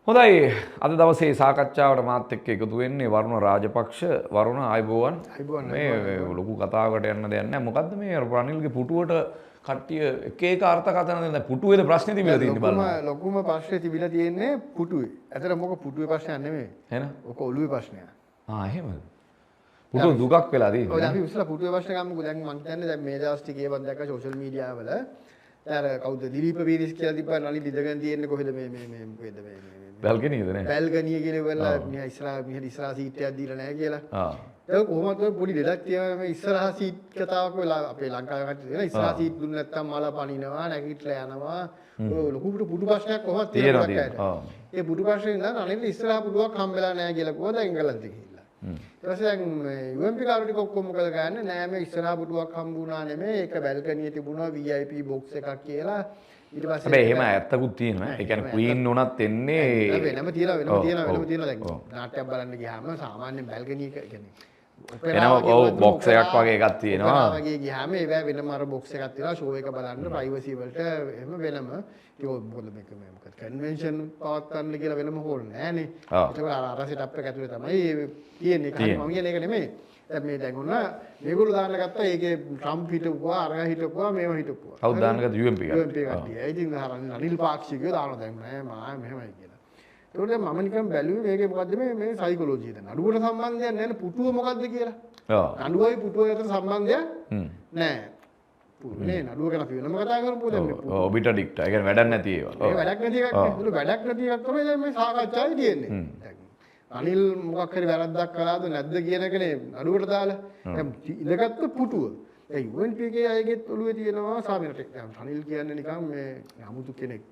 හොඳයි අද දවසේ සාකච්ඡාවට මාත් එක්ක එකතු වෙන්නේ වරුණ රාජපක්ෂ. වරුණ ආයුබෝවන්. මේ ලොකු කතාවකට යන්න දෙයක් නැහැ. මොකද්ද මේ රනිල්ගේ පුටුවට කට්ටිය එක එක අර්ථකථන දෙන පුටුවේද ප්‍රශ්නේ තිබිලා තියෙන්නේ බලන්න. ලොකුම ප්‍රශ්නේ තිබිලා තියෙන්නේ පුටුවේ. ඇත්තට මොක පුටුවේ ප්‍රශ්නයක් නෙමෙයි. එහෙනම් ඔක ඔළුවේ ප්‍රශ්නයක්. එහෙමද? පුටුව දුකක් වෙලා තියෙන්නේ. ඔය අපි ඉස්සලා පුටුවේ ප්‍රශ්න ගමුකෝ. දැන් මම කියන්නේ දැන් මේ දවස් ටිකේ මම දැක්ක සෝෂල් මීඩියා වල අර කවුද දිලීප වීරිස් කියලා තිබ්බා නලින් ඉඳගෙන තියෙන්නේ කොහෙද මේ කොහෙද මේ බැල්කනියද නේ? බැල්කනිය කියලා වෙලා මියා ඉස්සරහා සීට් එකක් දීලා නැහැ කියලා. ඒක කොහොමද පොඩි දෙයක් තියෙනවා මේ ඉස්සරහා සීට් කතාවක් වෙලා අපේ ලංකාවේ කට්ටිය දෙන ඉස්සරහා සීට් දුන්නේ නැත්තම් මල පනිනවා නැගිටලා යනවා. ඔය ලොකු පුටු ප්‍රශ්නයක් කොහොමද තියෙනවා. ඒ පුටු ප්‍රශ්නේ ඉඳන් අනිත් ඉස්සරහා පුටුවක් හම්බෙලා නැහැ කියලා කොහොමද එංගලන්තේ ගිහිල්ලා. ඊට පස්සේ දැන් UMP කාරු ටික ඔක්කොම මොකද ගන්නේ නෑ මේ ඉස්සරහා පුටුවක් හම්බුණා නෙමෙයි ඒක බැල්කනියේ තිබුණා VIP බොක්ස් එකක් කියලා. ඊට පස්සේ හැබැයි එහෙම ඇත්තකුත් තියෙනවා. ඒ කියන්නේ ක්වීන් උනත් එන්නේ වෙනම තියලා දැන් නාට්‍යයක් බලන්න ගියාම සාමාන්‍ය බැල්කනි එක කියන්නේ එනවා බොක්ස් එකක් වගේ එකක් තියෙනවා. වගේ ගියාම ඒවා වෙනම අර බොක්ස් එකක් තියෙනවා ෂෝ එක බලන්න ප්‍රයිවසි වලට එහෙම වෙනම ඒක මොකද මේක මොකද කන්වෙන්ෂන් පවත්වන්න කියලා වෙනම හෝල් නෑනේ. ඒක අර සෙටප් එක ඇතුලේ තමයි තියෙන්නේ. මම කියන්නේ ඒක නෙමෙයි. දැන් මේ දැන් උන මේගොල්ලෝ දාන්න ගත්තා ඒකේ ට්‍රම්ප් හිටපුවා අරග හිටපුවා මේව හිටපුවා. කවුද දාන්න ගත්ත UMP එක? UMP කට්ටිය. ඒ ඉතින් අනිල් පාක්ෂිකයෝ දානවා දැන් නෑ මම මෙහෙමයි කියලා. ඒකට මම නිකන් බැලුවේ මේකේ මොකද්ද මේ සයිකොලොජි එක. නඩුවට සම්බන්ධයක් නැහැ නේ පුටුව මොකද්ද කියලා. ඔව්. නඩුවයි පුටුවයි අතර සම්බන්ධයක් නෑ. මේ නඩුව ගැන අපි වෙනම කතා කරමු දැන් මේ. ඔව් ඔබිට ඩික්ටා. ඒ කියන්නේ වැඩක් නැති ඒවා. ඒ වැඩක් නැති එකක් නේ. වැඩක් නැති එකක් තමයි දැන් මේ සාකච්ඡාවේ තියෙන්නේ. අනිල් මොකක් හරි වැරද්දක් කළාද නැද්ද කියන එකනේ නඩුවට දාලා. දැන් ඉඳගත්තු පුටුව. ඒ UNP එකේ අයගෙත් ඔළුවේ තියෙනවා සාමිනට. අනිල් කියන්නේ නිකන් මේ 아무තු කෙනෙක්.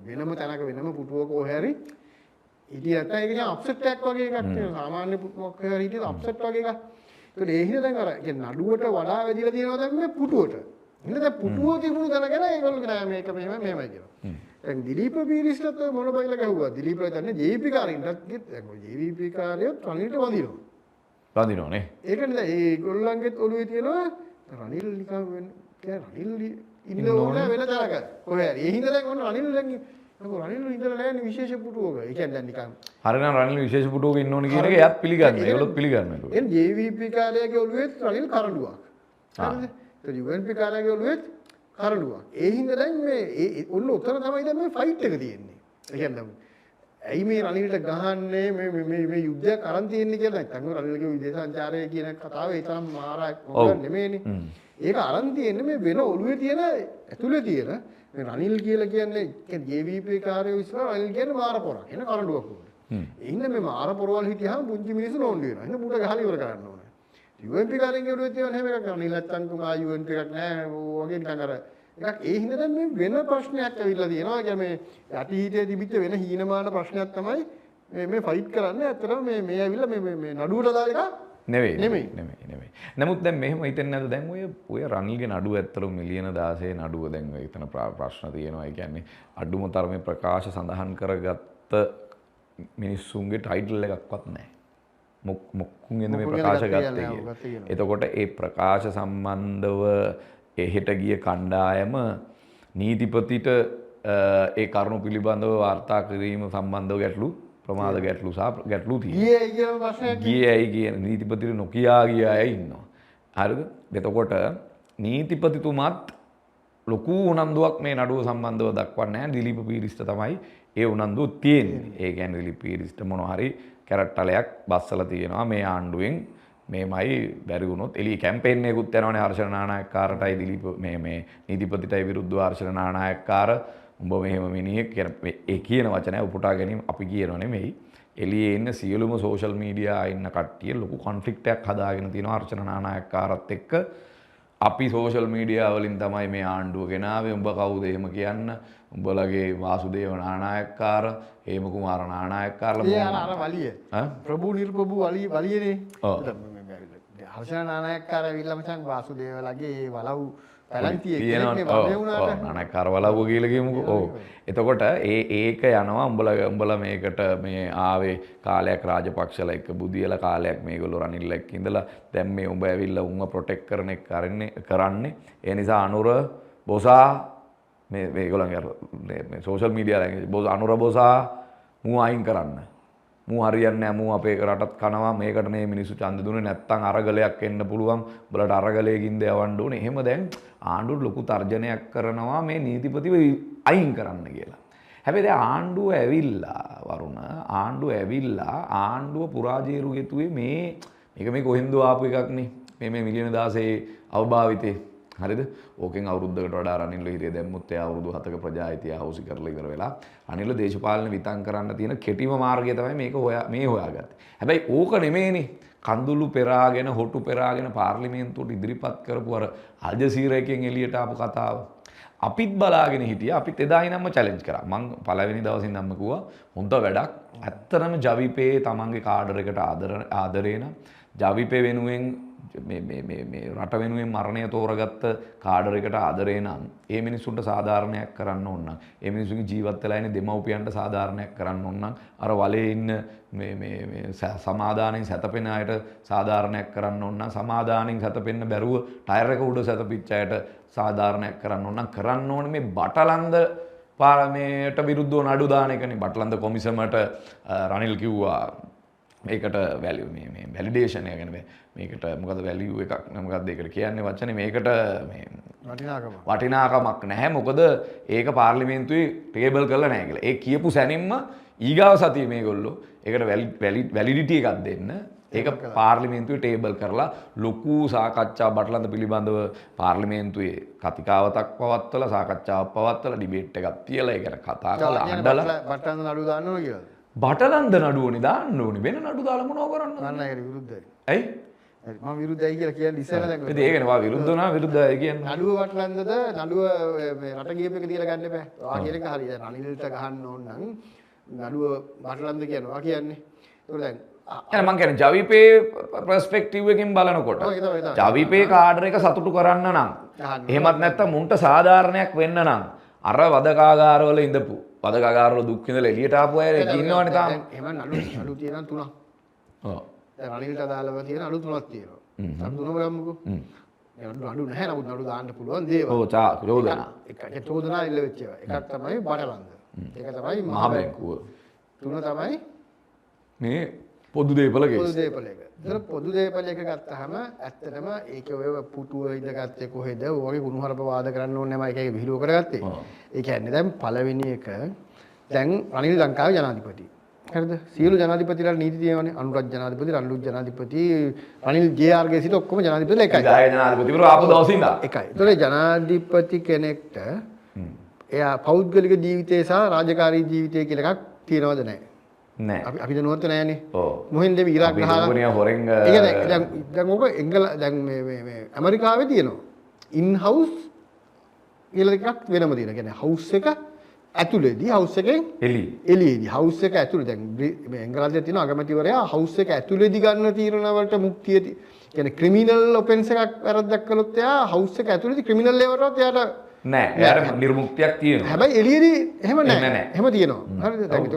වෙනම තැනක වෙනම පුටුවක ඔහැරි ඉතින් නැත්නම් ඒක නිකන් අප්සෙට් එකක් වගේ එකක් තියෙනවා. සාමාන්‍ය පුටුවක් ඔහැරි හිටියද අප්සෙට් වගේ එකක්. ඒකේ ඒ හින්දා දැන් අර කියන්නේ නඩුවට වඩා වැදිලා තියෙනවා දැන් මේ පුටුවට. ඉතින් දැන් පුටුව තිබුණු තැනගෙන ඒගොල්ලෝ කියනවා මේක මෙහෙමයි කියලා. දැන් දිලීප පීරිස්ටත් මොන බයිලා ගැහුවා. දිලීප කියන්නේ JVP කාරින්ටත් ගිත් දැන් ඔය JVP කාර්යයත් රනිල්ට වදිනවා. වදිනවා නේ. ඒකනේ දැන් ඒගොල්ලන්ගෙත් ඔළුවේ තියෙනවා රනිල් නිකන් කියන්නේ රනිල් ඉන්න ඕන වෙන තරක. කොහේ හරි. ඒ හින්දා දැන් ඔන්න රනිල් දැන් රනිල් ඉඳලා නැහැ විශේෂ පුටුවක. ඒ කියන්නේ දැන් නිකන් හරිනම් රනිල් විශේෂ පුටුවක ඉන්න ඕනේ කියන එක එයාත් පිළිගන්නවා. ඒගොල්ලොත් පිළිගන්නවා. එන් JVP කාර්යයේ ඔළුවේ රනිල් කරඬුවක්. හරිද? ඒ UNP කාර්යයේ ඔළුවේ කරඬුවක්. ඒ හින්දා දැන් මේ ඔන්න උතන තමයි දැන් මේ ෆයිට් එක තියෙන්නේ. ඒ කියන්නේ ඇයි මේ රනිල්ට ගහන්නේ මේ යුද්ධයක් අරන් තියෙන්නේ කියලා නැත්නම් රනිල්ගේ විදේශ සංචාරය කියන කතාව ඒ තරම් මාරක් මොකක්ද නෙමෙයිනේ. ඒක අරන් තියෙන්නේ මේ වෙන ඔළුවේ තියෙන ඇතුලේ තියෙන මේ රනිල් කියලා කියන්නේ JVP කාර්යය ඉස්සර රනිල් කියන්නේ මාර පොරක්. එන කරඬුවක් උඩ. ඒ හින්දා මේ මාර පොරවල් හිටියාම පුංචි මිනිස්සු නෝන්ඩු වෙනවා. එහෙනම් මුට ගහලා ඉවර කරන්න ඕනේ. UNP කාර්යයෙන් ඔළුවේ තියෙන හැම එකක් රනිල් නැත්තම් තුමා UNP එකක් නෑ වගේ නිකන් අර එකක් ඒ හින්දා දැන් මේ වෙන ප්‍රශ්නයක් ඇවිල්ලා තියෙනවා. ඒ කියන්නේ මේ යටි හිතේ තිබිච්ච වෙන හීනමාන ප්‍රශ්නයක් තමයි මේ ෆයිට් කරන්නේ. ඇත්තටම මේ ඇවිල්ලා මේ නඩුවට දාලා එක නෙවෙයි. නමුත් දැන් මෙහෙම හිතන්නේ නැද්ද දැන් ඔය රනිල්ගේ නඩුව ඇත්තටම මිලියන 16 නඩුව දැන් ඔය එතන ප්‍රශ්න තියෙනවා. ඒ කියන්නේ අඩුම තරමේ ප්‍රකාශ සඳහන් කරගත්ත මිනිස්සුන්ගේ ටයිටල් එකක්වත් නැහැ. මොක්කුන්ගෙන්ද මේ ප්‍රකාශ ගත්තේ කියලා. එතකොට ඒ ප්‍රකාශ සම්බන්ධව එහෙට ගිය කණ්ඩායම නීතිපතිට ඒ කරුණු පිළිබඳව වාර්තා කිරීම සම්බන්ධව ගැටලු ප්‍රමාද ගැටලු සහ ගැටලු තියෙනවා. ගියයි කියන නීතිපතිට නොකියා ගිය අය ඉන්නවා. හරිද? එතකොට නීතිපතිතුමත් ලොකු උනන්දුවක් මේ නඩුව සම්බන්ධව දක්වන්නේ නැහැ. දිලීප පීරිස්ට තමයි ඒ උනන්දුව තියෙන්නේ. ඒ කියන්නේ දිලීප පීරිස්ට මොනවා හරි කැරට්ටලයක් බස්සලා තියෙනවා මේ ආණ්ඩුවෙන් මේමයි බැරි වුණොත් එළිය කැම්පේන් එකකුත් යනවනේ හර්ෂණ නානායක්කාරටයි දිලීප මේ නීතිපතිටයි විරුද්ධව හර්ෂණ නානායක්කාර උඹ මෙහෙම මිනිහෙක් කියන වචනය උපුටා ගැනීම අපි කියනව නෙමෙයි එළියේ ඉන්න සියලුම සෝෂල් මීඩියා ඉන්න කට්ටිය ලොකු කොන්ෆ්ලික්ට් එකක් හදාගෙන තියෙනවා හර්ෂණ නානායක්කාරත් එක්ක අපි සෝෂල් මීඩියා වලින් තමයි මේ ආණ්ඩුව ගෙනාවේ උඹ කවුද එහෙම කියන්න උඹලගේ වාසුදේව නානායක්කාර හේම කුමාර නානායක්කාරලා අර වලිය ප්‍රභු නිර්ප්‍රභු වලියනේ හර්ෂණ නානායක්කාර ඇවිල්ලා මචං වාසුදේවලගේ වලව් පැලන්තියේ කියන්නේ වගේ වුණාට නානායක්කාර වලව් කියලා කියමුකෝ. ඔව්. එතකොට ඒක යනවා උඹලා මේකට මේ ආවේ කාලයක් රාජපක්ෂලා එක්ක බුදියලා කාලයක් මේගොල්ලෝ රනිල් එක්ක ඉඳලා දැන් මේ උඹ ඇවිල්ලා උන්ව ප්‍රොටෙක්ට් කරන එක කරන්නේ. ඒ නිසා අනුර බොසා මේගොල්ලන්ගේ මේ සෝෂල් මීඩියා ලැන්ග්වේජ් අනුර බොසා මූ අයින් කරන්න. මූ හරියන්නේ නැහැ. මූ අපේ රටත් කනවා. මේකට මේ මිනිස්සු ඡන්ද දුන්නේ නැත්තම් අරගලයක් එන්න පුළුවන්. බලට අරගලයකින්ද යවන්න ඕනේ. එහෙම දැන් ආණ්ඩුවට ලොකු තර්ජනයක් කරනවා මේ නීතිපතිව අයින් කරන්න කියලා. හැබැයි දැන් ආණ්ඩුව ඇවිල්ලා වරුණ ආණ්ඩුව ඇවිල්ලා ආණ්ඩුව පුරාජේරු ගෙතුවේ මේ කොහෙන්ද ආපු එකක් නේ. මේ මිලියන 16 අවභාවිතේ. හරිද? ඕකෙන් අවුරුද්දකට වඩා රනිල්ල හිරිය දැම්මුත් එයා අවුරුදු 7ක ප්‍රජායිතිය හවුසි කරලා ඉවර වෙලා රනිල්ල දේශපාලන විතං කරන්න තියෙන කෙටිම මාර්ගය තමයි මේක හොයාගත්තේ. හැබැයි ඕක නෙමෙයිනේ. කඳුළු පෙරාගෙන හොටු පෙරාගෙන පාර්ලිමේන්තුවට ඉදිරිපත් කරපු අර අල් ජසීරා එකෙන් එළියට ආපු කතාව. අපිත් බලාගෙන හිටියා. අපිත් එදා ඉඳන්ම චැලෙන්ජ් කරා. මං පළවෙනි දවසේ ඉඳන්ම කිව්වා හොඳ වැඩක්. ඇත්තටම ජවිපේ තමන්ගේ කාඩර් එකට ආදරේ නම් ජවිපේ වෙනුවෙන් මේ රට වෙනුවෙන් මරණය තෝරගත්ත කාඩර් එකට ආදරේ නම් ඒ මිනිස්සුන්ට සාධාරණයක් කරන්න ඕන නම් ඒ මිනිස්සුන්ගේ ජීවත් වෙලා ඉන්න දෙමව්පියන්ට සාධාරණයක් කරන්න ඕන නම් අර වලේ ඉන්න මේ සමාදානෙන් සැතපෙන අයට සාධාරණයක් කරන්න ඕන නම් සමාදානෙන් සැතපෙන්න බැරුව ටයර් එක උඩ සැතපිච්ච අයට සාධාරණයක් කරන්න ඕන නම් කරන්න ඕනේ මේ බටලන්ද පාර්ලිමේන්තට විරුද්ධව නඩු දාන එකනේ. බටලන්ද කොමිසමට රනිල් කිව්වා මේකට වැලියු මේ වැලිඩේෂන් එක ගැන මේකට මොකද වැලියු එකක් මොකක්ද ඒකට කියන්නේ වචනේ මේකට මේ වටිනාකමක් නැහැ. මොකද ඒක පාර්ලිමේන්තුවේ ටේබල් කරලා නැහැ කියලා. ඒ කියපු සැනින්ම ඊගාව සතියේ මේගොල්ලෝ ඒකට වැලිඩිටි එකක් දෙන්න ඒක පාර්ලිමේන්තුවේ ටේබල් කරලා ලොකු සාකච්ඡා බටලන්ද පිළිබඳව පාර්ලිමේන්තුවේ කතිකාවතක් පවත්වලා සාකච්ඡාවක් පවත්වලා ඩිබේට් එකක් තියලා ඒ ගැන කතා කරලා අඬලා බටලන්ද නඩු දාන්න ඕන කියලා. බටලන්ද නඩුවනේ දාන්න ඕනේ. වෙන නඩු දාලා මොනව කරන්නද? මම ඒකට විරුද්ධයි. ඇයි? මම විරුද්ධයි කියලා කියන්නේ ඉස්සෙල්ලා දැන්. ඉතින් ඒකනේ වා විරුද්ධ වුණා විරුද්ධයි කියන්නේ. නඩුව වටලන්දද නඩුව මේ රට ගියප එක තියලා ගන්න එපා. ඔයා කියන එක හරියි. දැන් රනිල්ට ගහන්න ඕන නම් නඩුව වටලන්ද කියනවා කියන්නේ. ඒක දැන් එහෙනම් මං කියන්නේ ජවිපේ පර්ස්පෙක්ටිව් එකකින් බලනකොට ජවිපේ කාඩර් එක සතුටු කරන්න නම් එහෙමත් නැත්නම් මුන්ට සාධාරණයක් වෙන්න නම් අර වදකාගාරවල ඉඳපු වදකාගාරවල දුක් විඳලා එළියට ආපු අය ඉන්නවනේ තාම. එහෙම නඩු තියෙනවා 3ක්. ඔව්. දැන් රනිල්ට අදාළව තියෙන නඩු 3ක් තියෙනවා. නඩු 3ම ගමුකෝ. නඩු නැහැ නමුත් නඩු දාන්න පුළුවන් දේවල්. ඔව් චෝදනා. එක චෝදනා ඉල්ල වෙච්ච ඒවා. එකක් තමයි බටලන්ද. එක තමයි මහ බැංකුව. 3 තමයි මේ පොදු දේපල කේස්. පොදු දේපල එක. ඒතර පොදු දේපල එක ගත්තාම ඇත්තටම ඒක ඔය පුටුව ඉඳගත්තේ කොහෙද? ඔයගේ කුණුහරුප වාද කරන්න ඕනේ නැහැ මම ඒකේ විහිළුව කරගත්තේ. ඒ කියන්නේ දැන් පළවෙනි එක දැන් රනිල් ලංකාවේ ජනාධිපති. හරිද? සියලු ජනාධිපතිලා නීති තියෙනවානේ. අනුරාධ ජනාධිපති, රණ්ඩු ජනාධිපති, රනිල් ජේ.ආර්.ගේ සිට ඔක්කොම ජනාධිපතිලා එකයි. විදායක ජනාධිපතිවරු ආපු දවසින් ඉඳලා එකයි. ඒතර ජනාධිපති කෙනෙක්ට එයා පෞද්ගලික ජීවිතය සහ රාජකාරී ජීවිතය කියලා එකක් තියෙනවද නැහැ? නෑ. අපි දැනුවත් නෑනේ. ඔව්. මොහෙන්ද මේ ඉරාක් ගහලා ඉන්දුනියා හොරෙන් දැන් ඕක දැන් මේ ඇමරිකාවේ තියෙනවා. ඉන් හවුස් කියලා එකක් වෙනම තියෙනවා. කියන්නේ හවුස් එක ඇතුලේදී හවුස් එකෙන් එළියේදී හවුස් එක ඇතුලේ දැන් මේ එංගලන්තයේ තියෙන අගමැතිවරයා හවුස් එක ඇතුලේදී ගන්න තීරණ වලට මුක්තිය කියන්නේ ක්‍රිමිනල් ඔෆෙන්ස් එකක් වැරද්දක් කළොත් එයා හවුස් එක ඇතුලේදී ක්‍රිමිනල් ලේවලට එයාට නෑ. එයාට නිර්මුක්තියක් තියෙනවා. හැබැයි එළියේදී එහෙම නෑ. එහෙම තියෙනවා. හරිද? දැන් ඒකට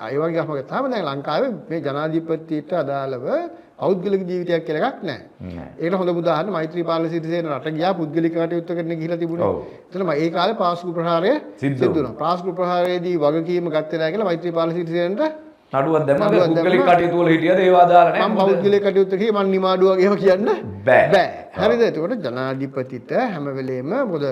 ඒ වගේ ගහම ගත්තාම දැන් ලංකාවේ මේ ජනාධිපතිට අදාළව පෞද්ගලික ජීවිතයක් කියලා එකක් නෑ. ඒකට හොඳ උදාහරණ මෛත්‍රීපාල සිරිසේන රට ගියා පුද්ගලික කටයුතු කරන්න ගිහිලා තිබුණා. එතන ඒ කාලේ පාස්කු ප්‍රහාරය සිද්ධ වුණා. පාස්කු ප්‍රහාරයේදී වගකීම ගත්තේ නැහැ කියලා මෛත්‍රීපාල සිරිසේනට නඩුවක් දැම්මම පුද්ගලික කටයුතු වල හිටියද ඒව අදාළ නැහැ. මම පෞද්ගලික කටයුතු කියේ මම නිමාඩු වගේම කියන්න බෑ. හරිද? ඒකට ජනාධිපතිට හැම වෙලේම මොකද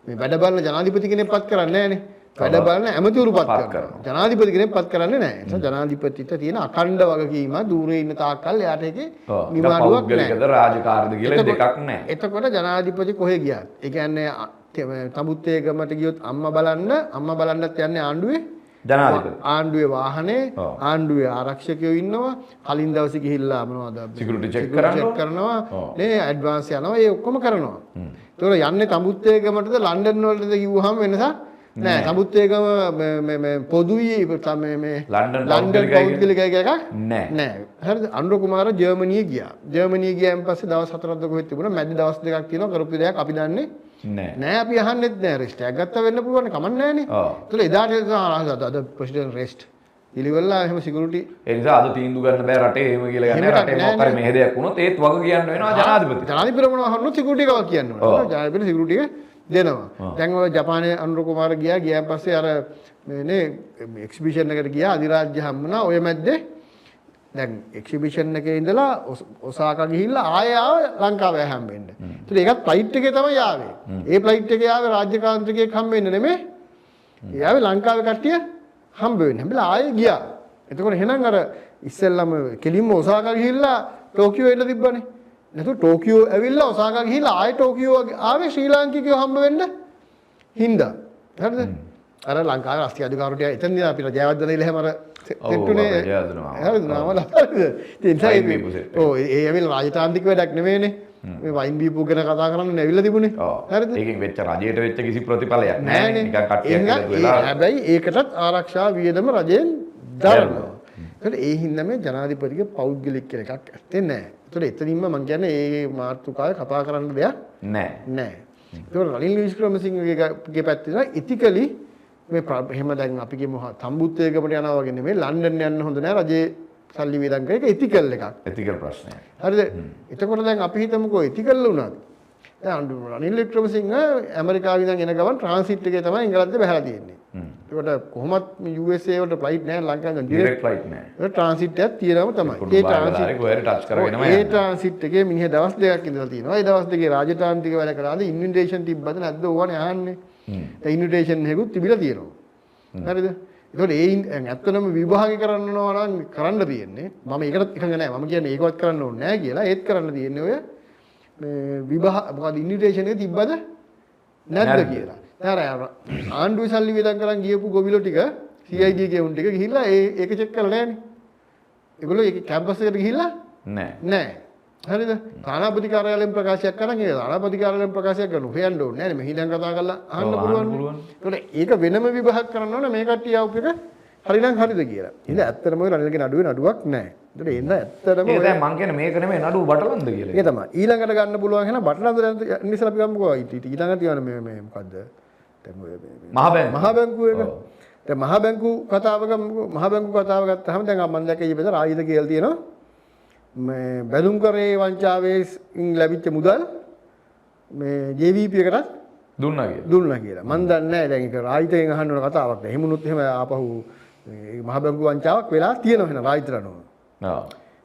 මේ වැඩ බලන ජනාධිපති කෙනෙක් පත් කරන්නේ නැහනේ. වැඩ බලන ඇමතිවරු පත් කරනවා. ජනාධිපති කෙනෙක් පත් කරන්නේ නැහැ. ඒ නිසා ජනාධිපතිට තියෙන අඛණ්ඩ වගකීම දූරේ ඉන්න තාක්කල් එයාට ඒකේ නිමාඩුවක් නැහැ. පෞද්ගලිකද රාජකාරීද කියලා දෙකක් නැහැ. එතකොට ජනාධිපති කොහෙ ගියාත් ඒ කියන්නේ තඹුත්තේ ගමට ගියොත් අම්මා බලන්නත් යන්නේ ආණ්ඩුවේ ජනාධිපති. ආණ්ඩුවේ වාහනේ ආණ්ඩුවේ ආරක්ෂකයෝ ඉන්නවා. කලින් දවසේ ගිහිල්ලා මොනවද සිකියුරිටි චෙක් කරනවා. නේ ඇඩ්වාන්ස් යනවා. ඒ ඔක්කොම කරනවා. ඒතකොට යන්නේ තඹුත්තේ ගමටද ලන්ඩන් වලටද කිව්වහම වෙනසක් නෑ. තඹුත්තේගම මේ පොදුයි මේ ලන්ඩන් පෞද්ගලිකයි කියලා එකක් නෑ. හරිද? අනුර කුමාර ජර්මනිය ගියා. ජර්මනිය ගියාන් පස්සේ දවස් 4ක්ද කොහෙද තිබුණා. මැද දවස් දෙකක් තියෙනවා. කරපු දෙයක් අපි දන්නේ නෑ. අපි අහන්නෙත් නෑ. රෙස්ට් එකක් ගත්තා වෙන්න පුළුවන්. කමක් නෑනේ. ඒතල එදාට අද ප්‍රෙසිඩන්ට් රෙස්ට් ඉලිවලා එහෙම සිකියුරිටි ඒ නිසා අද තීන්දුව ගන්න බෑ රටේ එහෙම කියලා ගන්න රටේ මොකක් හරි මෙහෙ දෙයක් වුණොත් ඒත් වග කියන්න වෙනවා ජනාධිපති. ජනාධිපති මොනවා හරි සිකියුරිටි එකක් කියන්න ඕනේ. ජනාධිපති සිකියුරිටි එක දෙනවා. දැන් ඔය ජපානයේ අනුර කුමාර ගියාන් පස්සේ අර මේ එක්සිබිෂන් එකට ගියා අධිරාජ්‍ය හම්බුණා ඔය මැද්දේ දැන් එක්සිබිෂන් එකේ ඉඳලා ඔසාකා ගිහිල්ලා ආයෙ ආව ලංකාවේ හම්බෙන්න. ඒත් ඒකත් ෆ්ලයිට් එකේ තමයි ආවේ. ඒ ෆ්ලයිට් එකේ ආවේ රාජ්‍යකාන්ත්‍රිකයෙක් හම්බෙන්න නෙමෙයි. ඒ ආවේ ලංකාවේ කට්ටිය හම්බ වෙන්න. හැබැයි ආයෙ ගියා. එතකොට එහෙනම් අර ඉස්සෙල්ලාම කෙලින්ම ඔසාකා ගිහිල්ලා ටෝකියෝ එන්න තිබ්බනේ. නැතු ටෝකියෝ ඇවිල්ලා ඔසාකා ගිහිල්ලා ආයෙ ටෝකියෝ ආවේ ශ්‍රී ලාංකිකයෝ හම්බ වෙන්න හින්දා. හරිද? අර ලංකාවේ රාष्ट्रीय අධිකාරියට එතනදී අපිට ජයවර්ධන ඉලහම අර සෙට්ටුනේ හරිද නාමල හරිද ඉතින් ඔව් ඒ ඇවිල්ලා රාජතාන්ත්‍රික වැඩක් නෙමෙයිනේ මේ වයින් බීපු ගැන කතා කරන්න ඇවිල්ලා තිබුණේ හරිද ඒකෙන් වෙච්ච රජයට වෙච්ච කිසි ප්‍රතිඵලයක් නැහැ නේ නිකන් කට්ටියක් වෙලා හැබැයි ඒකටත් ආරක්ෂා වියදම රජයෙන් දරනවා ඒකට ඒ හින්දා මේ ජනාධිපතිගේ පෞද්ගලික කියලා එකක් ඇත්තේ නැහැ ඒතකොට එතනින්ම මම කියන්නේ මේ මාතෘකාවේ කතා කරන්න දෙයක් නැහැ ඒතකොට රනිල් වික්‍රමසිංහගේ පැත්තේ ඉතිකලි මේ එහෙම දැන් අපි කියමු සම්බුත්තේකමට යනවා වගේ නෙමෙයි ලන්ඩන් යන්න හොඳ නෑ රජේ සල්ලි වේදම් කරේ ඒක ඉතිකල් එකක්. ඉතිකල් ප්‍රශ්නයක්. හරිද? එතකොට දැන් අපි හිතමුකෝ ඉතිකල් වුණාද? දැන් රනිල් වික්‍රමසිංහ ඇමරිකාවේ ඉඳන් එන ගමන් ට්‍රාන්සිට් එකේ තමයි එංගලන්තේ බහලා තියෙන්නේ. ඒකට කොහොමත් USA වලට ෆ්ලයිට් නෑ ලංකාවෙන් ඩිරෙක්ට් ෆ්ලයිට් නෑ. ඒක ට්‍රාන්සිට් එකක් තියෙනවම තමයි. ඒ ට්‍රාන්සිට් කොහෙද ටච් කරගෙනම යනවා. ඒ ට්‍රාන්සිට් එකේ මිනිහ දවස් දෙකක් ඉඳලා තියෙනවා. ඒ දවස් දෙකේ රාජතාන්ත්‍රික වැඩ කරාද ඉන්විටේෂන් තිබ්බද නැද්ද ඕවනේ අහන්නේ. ඒ ඉන්විටේෂන් එකකුත් තිබිලා තියෙනවා. හරිද? ඒතකොට ඒ ඇත්තටම විභාගය කරනවා නම් කරන්න තියෙන්නේ මම ඒකට එකඟ නැහැ. මම කියන්නේ ඒකවත් කරන්න ඕනේ නැහැ කියලා. ඒත් කරන්න තියෙන්නේ ඔය මේ මොකද ඉන්විටේෂන් එක තිබ්බද නැද්ද කියලා. දැන් ආණ්ඩුවේ සල්ලි වේදම් කරන් ගියපු ගොවිලෝ ටික CID එකේ උන් ටික ගිහිල්ලා ඒක චෙක් කරලා නැහනේ. ඒගොල්ලෝ ඒක කැම්පස් එකට ගිහිල්ලා නැහැ. හරිද? තානාපති කාර්යාලයෙන් ප්‍රකාශයක් කරන් ඒ තානාපති කාර්යාලයෙන් ප්‍රකාශයක් කරන හොයන්න ඕනේ නෑනේ මෙහි දැන් කතා කරලා අහන්න පුළුවන්. ඒකට ඒක වෙනම විභාග කරන්න ඕනේ මේ කට්ටිය ආපු එක හරිනම් හරිද කියලා. ඉතින් ඇත්තටම ඔය රනිල්ගේ නඩුවේ නඩුවක් නෑ. ඒකට එන්න ඇත්තටම ඒ දැන් මං කියන්නේ මේක නෙමෙයි නඩුව බටලන්ද කියලා. ඒක තමයි. ඊළඟට ගන්න පුළුවන් එහෙනම් බටලන්ද ඉස්සලා අපි ගමුකෝ. ඊළඟට තියන මේ මොකද්ද? දැන් ඔය මහ බැංකුව එක. දැන් මහ බැංකුව කතාව ගමුකෝ. මහ බැංකුව කතාව ගත්තාම දැන් මම දැක්ක ඊපෙද ආයුධ කියලා තියෙනවා. මේ බැලුම් කරේ වංචාවෙන් ලැබිච්ච මුදල් මේ JVP එකටත් දුන්නා කියලා. මම දන්නේ නැහැ දැන් ඒක රාජිතෙන් අහන්න ඕන කතාවක් නෑ. එහෙමුණුත් එහෙම ආපහු මේ මහ බැංකු වංචාවක් වෙලා තියෙනවා එහෙනම් රාජිතරනෝ. ඔව්.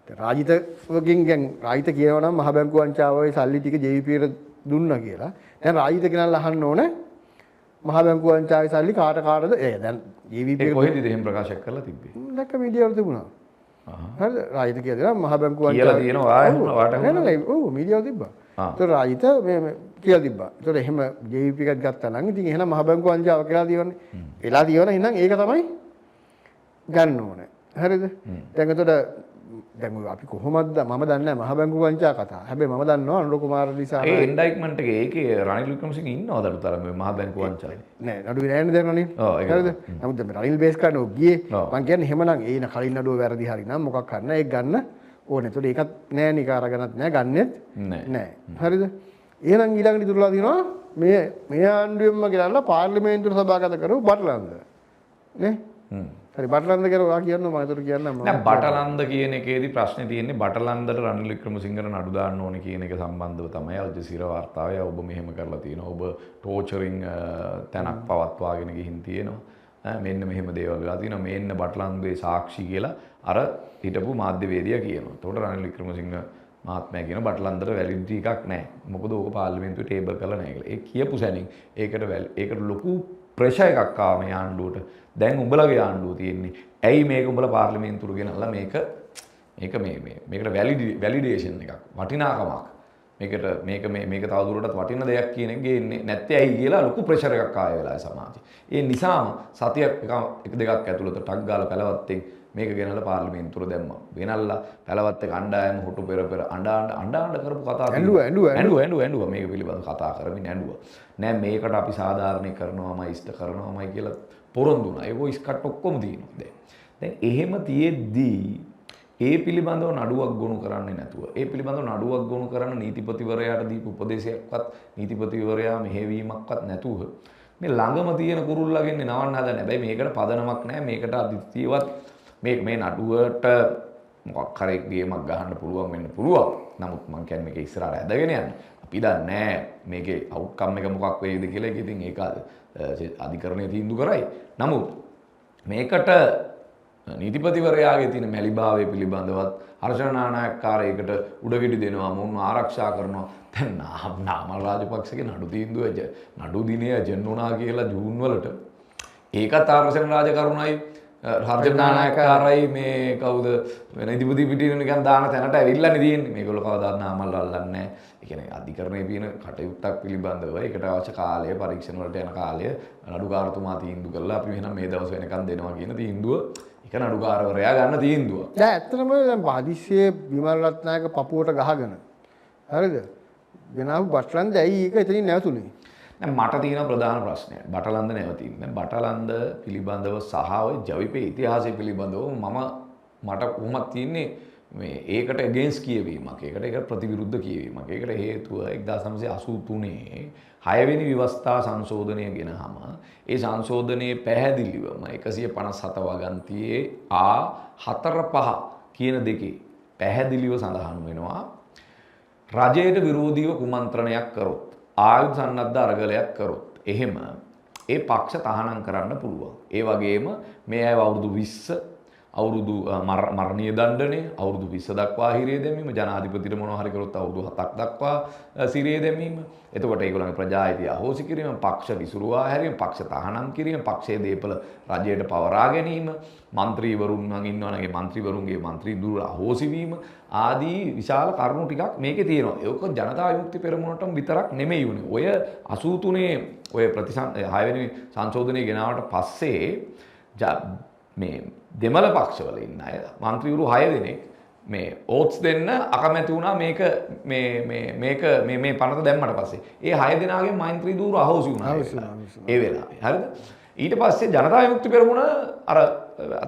දැන් රාජිතගෙන් දැන් රාජිත කියනවා නම් මහ බැංකු වංචාවේ සල්ලි ටික JVP එකට දුන්නා කියලා. දැන් රාජිත කෙනාලා අහන්න ඕනේ මහ බැංකු වංචාවේ සල්ලි කාටද? දැන් JVP එක කොහෙද එහෙම ප්‍රකාශයක් කරලා තිබ්බේ? දැක්ක මීඩියා වල තිබුණා. හරිද රාජිත කියලා මහ බැංකුව කියලා තියෙනවා වාට නෑ ඔව් මීඩියාව තිබ්බා. ඒතර රාජිත මේ කියලා තිබ්බා. ඒතර එහෙම JVP එකක් ගත්තා නම් ඉතින් එහෙනම් මහ බැංකුව වංචාව කියලා තියෙන්නේ. වෙලා තියෙනවා එහෙනම් ඒක තමයි ගන්න ඕනේ. හරිද? දැන් එතකොට දැන් අපි කොහොමද මම දන්නේ නැහැ මහ බැංකුව වංචා කතා. හැබැයි මම දන්නවා අනුර කුමාර දිසා ඒ ඉන්ඩයික්මන්ට් එකේ ඒකේ රනිල් වික්‍රමසිංහ ඉන්නවද අඩුතරම මේ මහ බැංකුව වංචාවේ? නෑ නඩුවේ නෑනේ දැන් රනිල්. හරිද? නමුත් දැන් රනිල් බේස් කරන ඔය ගියේ මං කියන්නේ එහෙමනම් ඒන කලින් නඩුව වැරදි හරි නම් මොකක් හරි නෑ ඒක ගන්න ඕනේ. ඒතකොට ඒකත් නෑ නික අරගෙනත් නෑ ගන්නෙත් නෑ. හරිද? එහෙනම් ඊළඟට ඉතුරුලා තියෙනවා මේ ආණ්ඩුවෙන්ම ගෙනල්ලා පාර්ලිමේන්තුව සභාගත කරපු බටලන්ද. නේ? හරි බටලන්ද කියලා කියන්න මම ඒතර කියන්නම් නෑ බටලන්ද කියන එකේදී ප්‍රශ්නේ තියෙන්නේ බටලන්දට රනිල් වික්‍රමසිංහට නඩු දාන්න ඕනේ කියන එක සම්බන්ධව තමයි අල්ජසීරා වාර්තාවේ ඔබ මෙහෙම කරලා තියෙනවා ඔබ ටෝචරින් තැනක් පවත්වාගෙන ගිහින් තියෙනවා මෙන්න මෙහෙම දේවල් වෙලා තියෙනවා මේන්න බටලන්දේ සාක්ෂි කියලා අර හිටපු මාධ්‍යවේදියා කියනවා. එතකොට රනිල් වික්‍රමසිංහ මහත්මයා කියන බටලන්දට වැලිඩිටි එකක් නැහැ. මොකද ඕක පාර්ලිමේන්තුවේ ටේබල් කරලා නැහැ කියලා. ඒ කියපු සැනින් ඒකට ලොකු ප්‍රෙෂර් එකක් ආව මේ ආණ්ඩුවට. දැන් උඹලගේ ආණ්ඩුව තියෙන්නේ. ඇයි මේක උඹලා පාර්ලිමේන්තුවට ගෙනල්ලා මේකට වැලිඩේෂන් එකක් වටිනාකමක්. මේක තවදුරටත් වටින දෙයක් කියන එක ගේන්නේ නැත්තේ ඇයි කියලා ලොකු ප්‍රෙෂර් එකක් ආය වෙලාවේ සමාජයේ. ඒ නිසාම සතියක් එක දෙකක් ඇතුළත ටක් ගාලා පැලවත්තෙන් මේක ගෙනල්ලා පාර්ලිමේන්තුවට දැම්මා. ගෙනල්ලා පැලවත්තේ කණ්ඩායම හොටු පෙර අඬ කරපු කතා ඇඬුවා මේක පිළිබඳව කතා කරමින් ඇඬුවා. නෑ මේකට අපි සාධාරණී කරනවාමයි ඉෂ්ට කරනවාමයි කියලා පොරොන්දු වුණා. ඒ වොයිස් කට් ඔක්කොම තියෙනවා දැන් එහෙම තියෙද්දී ඒ පිළිබඳව නඩුවක් ගොනු කරන්නේ නැතුව ඒ පිළිබඳව නඩුවක් ගොනු කරන්න නීතිපතිවරයාට දීපු උපදේශයක්වත් නීතිපතිවරයා මෙහෙවීමක්වත් නැතුව මේ ළඟම තියෙන කුරුල්ලගෙන්නේ නවන්න හදන්නේ. හැබැයි මේකට පදනමක් නැහැ. මේකට අදිතියවත් මේ නඩුවට මොකක් හරි ගේමක් ගහන්න පුළුවන් වෙන්න පුළුවන්. නමුත් මම කියන්නේ මේක ඉස්සරහට ඇදගෙන යන්න. අපි දන්නේ නැහැ මේකේ අවුට්කම් එක මොකක් වෙයිද කියලා. ඒක ඉතින් ඒක අධිකරණයේ තීන්දුව කරයි. නමුත් මේකට නීතිපතිවරයාගේ තියෙන මැලිභාවය පිළිබඳවත් හර්ෂණ නානායක්කාරයකට උඩගෙඩි දෙනවා මුන්ව ආරක්ෂා කරනවා. දැන් නාමල් රාජපක්ෂගේ නඩු තීන්දුව නඩු දිනය ජෙන් වුණා කියලා ජූන් වලට ඒකත් හර්ෂණ රාජකරුණයි හර්ෂණ නානායක්කාරයි මේ කවුද නීතිපති පිටින් නිකන් දාන තැනට ඇවිල්ලා නේ තියෙන්නේ. මේගොල්ලෝ කවදාත් නාමල් අල්ලන්නේ නැහැ. ඒ කියන්නේ අධිකරණයේ තියෙන කටයුත්තක් පිළිබඳව ඒකට අවශ්‍ය කාලය පරීක්ෂණ වලට යන කාලය නඩුකාරතුමා තීන්දුව කළා අපි එහෙනම් මේ දවස් වෙනකන් දෙනවා කියන තීන්දුව ඒක නඩුකාරවරයා ගන්න තීන්දුව. දැන් ඇත්තටම දැන් පාදිසියේ විමල් රත්නායක පපුවට ගහගෙන හරිද? වෙනව බටලන්ද ඇයි ඒක එතනින් නැවතුනේ? දැන් මට තියෙන ප්‍රධාන ප්‍රශ්නය බටලන්ද නැවතින්නේ. දැන් බටලන්ද පිළිබඳව සහ ඔය ජවිපේ ඉතිහාසය පිළිබඳව මට කොහොමද තියෙන්නේ මේ ඒකට අගේන්ස්ට් කියවීමක්. ඒකට ප්‍රතිවිරුද්ධ කියවීමක්. ඒකට හේතුව 1983 6වෙනි විවස්ථා සංශෝධනය ගෙනහම ඒ සංශෝධනයේ පැහැදිලිවම 157 වගන්තියේ A45 කියන දෙකේ පැහැදිලිව සඳහන් වෙනවා රජයට විරෝධීව කුමන්ත්‍රණයක් කරොත් ආයුධ සන්නද්ධ අරගලයක් කරොත් එහෙම ඒ පක්ෂ තහනම් කරන්න පුළුවන්. ඒ වගේම මේ අය අවුරුදු 20 අවුරුදු මරණීය දණ්ඩනය අවුරුදු 20 දක්වා හිරේ දැමීම ජනාධිපතිට මොනවා හරි කරොත් අවුරුදු 7ක් දක්වා සිරේ දැමීම. එතකොට ඒගොල්ලන්ගේ ප්‍රජායිතිය අහෝසි කිරීම, පක්ෂ විසුරුවා හැරීම, පක්ෂ තහනම් කිරීම, පක්ෂයේ දීපල රජයට පවරා ගැනීම, മന്ത്രിවරුන් නම් ඉන්නවනේ മന്ത്രിවරුන්ගේ മന്ത്രി දුර අහෝසි වීම ආදී විශාල කරුණු ටිකක් මේකේ තියෙනවා. ඒක ජනතා විමුක්ති පෙරමුණටම විතරක් නෙමෙයි උනේ. ඔය 83 ඔය 6 වෙනි සංශෝධනය ගෙනාවට පස්සේ මේ දෙමළ පක්ෂවල ඉන්න අය മന്ത്രിවරු 6 දෙනෙක් මේ ඕට්ස් දෙන්න අකමැති වුණා මේක මේ පනත දැම්මට පස්සේ ඒ 6 දෙනාගේ මෛත්‍රී දූර අහෝසි වුණා ඒ වෙලාවේ. හරිද? ඊට පස්සේ ජනතා විමුක්ති පෙරමුණ අර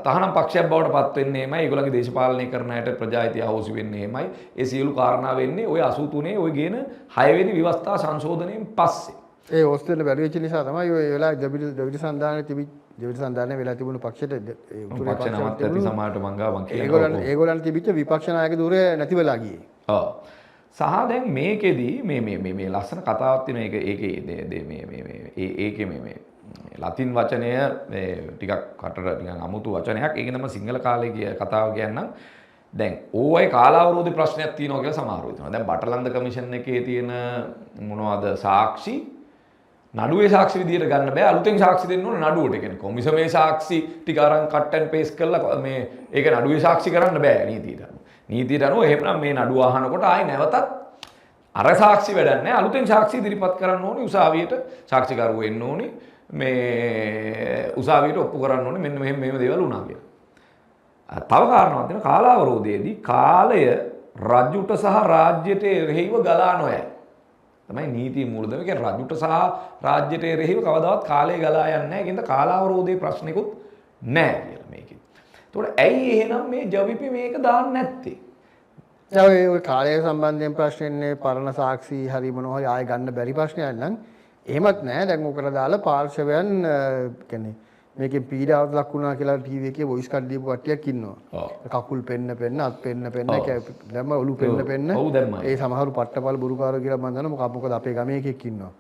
තහනම් පක්ෂයක් බවට පත් වෙන්නේ එමය. ඒගොල්ලන්ගේ දේශපාලනය කරන අයට ප්‍රජායිතිය අහෝසි වෙන්නේ එමය. ඒ සියලු කාරණා වෙන්නේ ওই 83 ඔය ගේන 6 වෙනි විවස්ථා සංශෝධනයෙන් පස්සේ. ඒ ඕස්ට්‍රේලියාවේ බැරි වෙච්ච නිසා තමයි ඔය වෙලාවේ දෙවිඩ සන්දානයේ දෙවිඩ සන්දානයේ වෙලා තිබුණු පක්ෂයට උතුරේ පක්ෂ නමත් ඇති සමාජයට මං ගාවන් කියලා. ඒගොල්ලන් තිබිච්ච විපක්ෂ නායක ධූරය නැති වෙලා ගියේ. ඔව්. සහ දැන් මේකෙදි මේ ලස්සන කතාවක් තියෙන ඒකේ මේ ලතින් වචනය මේ ටිකක් කටට නිකන් අමුතු වචනයක්. ඒක තමයි සිංහල කාලේ කතාව කියන්නම්. දැන් ඕවයි කාලාවරෝධි ප්‍රශ්නයක් තියෙනවා කියලා සමහරව හිතනවා. දැන් බටලන්ද කමිෂන් එකේ තියෙන මොනවද සාක්ෂි නඩුවේ සාක්ෂි විදියට ගන්න බෑ. අලුතෙන් සාක්ෂි දෙන්න ඕන නඩුවට. කියන්නේ කොමිසමේ සාක්ෂි ටික අරන් කට් ඇන්ඩ් පේස්ට් කරලා මේ ඒක නඩුවේ සාක්ෂි කරන්න බෑ නීතියට. නීතියට අනුව එහෙමනම් මේ නඩුව අහනකොට ආයි නැවතත් අර සාක්ෂි වැඩක් නැහැ. අලුතෙන් සාක්ෂි ඉදිරිපත් කරන්න ඕනේ උසාවියට. සාක්ෂිකරුවෝ එන්න ඕනේ. මේ උසාවියට ඔප්පු කරන්න ඕනේ මෙන්න මෙහෙම දේවල් වුණා කියලා. තව කාරණාවක් තියෙනවා කාලාවරෝධයේදී කාලය රජුට සහ රාජ්‍යයට එරෙහිව ගලා නොයයි. තමයි නීති මූලධර්ම. ඒ කියන්නේ රජුට සහ රාජ්‍යයට එරෙහිව කවදාවත් කාලය ගලා යන්නේ නැහැ. ඒකින්ද කාලාවරෝධයේ ප්‍රශ්නිකුත් නැහැ කියලා මේකෙත්. ඒතකොට ඇයි එහෙනම් මේ ජවිපි මේක දාන්නේ නැත්තේ? දැන් ඔය කාලය සම්බන්ධයෙන් ප්‍රශ්නේ පරණ සාක්ෂි හරි මොනවා හරි ආයෙ ගන්න බැරි ප්‍රශ්නයක් නම් එහෙමත් නැහැ. දැන් ඔකට දාලා පාර්ශවයන් කියන්නේ මේකෙන් පීඩාවට ලක් වුණා කියලා ටීවී එකේ වොයිස් කට් දීපු කට්ටියක් ඉන්නවා. කකුල් පෙන්න අත් පෙන්න දැම්ම ඔලු පෙන්න ඒ සමහරු පට්ටපල් බුරුකාරෝ කියලා මම දන්නවා. මොකද අපේ ගමේ එකෙක් ඉන්නවා.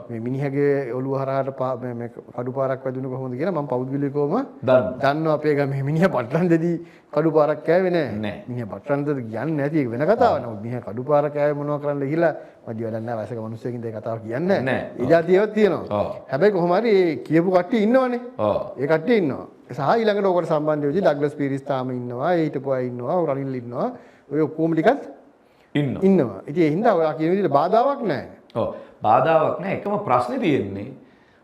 මේ මිනිහගේ ඔලුව හරහාට මේ කඩු පාරක් වැදුණු කොහොමද කියලා මම පෞද්ගලිකවම දන්නවා. අපේ ගමේ මිනිහා පට්ටන්දදී කඩු පාරක් කෑවේ නැහැ. මිනිහා පට්ටන්දද කියන්නේ නැති එක වෙන කතාවක්. නමුත් මිනිහා කඩු පාර කෑවේ මොනවා කරන්නද කියලා මම වැඩක් නැහැ. වයසක මිනිස්සුකින් ඒ කතාව කියන්නේ නැහැ. ඒ જાතියවත් තියෙනවා. හැබැයි කොහොම හරි කියපු කට්ටිය ඉන්නවනේ. ඒ කට්ටිය ඉන්නවා. සහ ඊළඟට ඕකට සම්බන්ධ වෙච්ච ඩග්ලස් පීරිස් තාම ඉන්නවා. හිටපු අය ඉන්නවා. රනිල් ඉන්නවා. ඔය ඔක්කොම ටිකත් ඉන්නවා. ඉතින් ඒ හින්දා ඔයා කියන විදිහට බාධාවක් නැහැ. ඔව්. බාධාවක් නැහැ. එකම ප්‍රශ්නේ තියෙන්නේ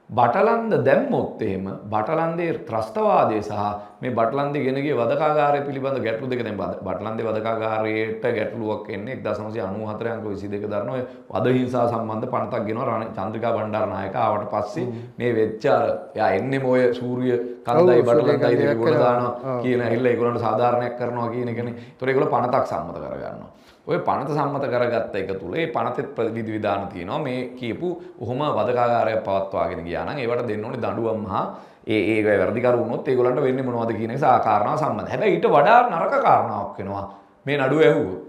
බටලන්ද දැම්මොත් එහෙම බටලන්දේ ත්‍රස්තවාදය සහ මේ බටලන්දේ ගෙනගිය වදකාගාරය පිළිබඳ ගැටලු දෙක දැන් බටලන්දේ වදකාගාරයට ගැටලුවක් එන්නේ 1994 අංක 22 දරන ඔය වද හිංසා සම්බන්ධ පනතක් ගෙනවා චන්ද්‍රිකා බණ්ඩාරනායක ආවට පස්සේ මේ වෙච්ච අර එයා එන්නේම ඔය සූර්ය කන්දයි බටලන්දයි දෙක ගොඩ දානවා කියන ඇහිල්ල ඒගොල්ලන්ට සාධාරණයක් කරනවා කියන එකනේ. ඒතකොට ඒගොල්ලෝ පනතක් සම්මත කරගන්නවා. ඔය පනත සම්මත කරගත්ත එක තුල ඒ පනතෙත් ප්‍රතිවිධ විධාන තියෙනවා. මේ කියපු ඔහොම වදකාගාරයක් පවත්වාගෙන ගියා නම් ඒවට දෙන්න ඕනේ දඬුවම් හා ඒ වැරදිකරු වුණොත් ඒගොල්ලන්ට වෙන්නේ මොනවද කියන එක කාරණා සම්බන්ධ. හැබැයි ඊට වඩා නරක කාරණාවක් වෙනවා මේ නඩුව ඇහුවොත්.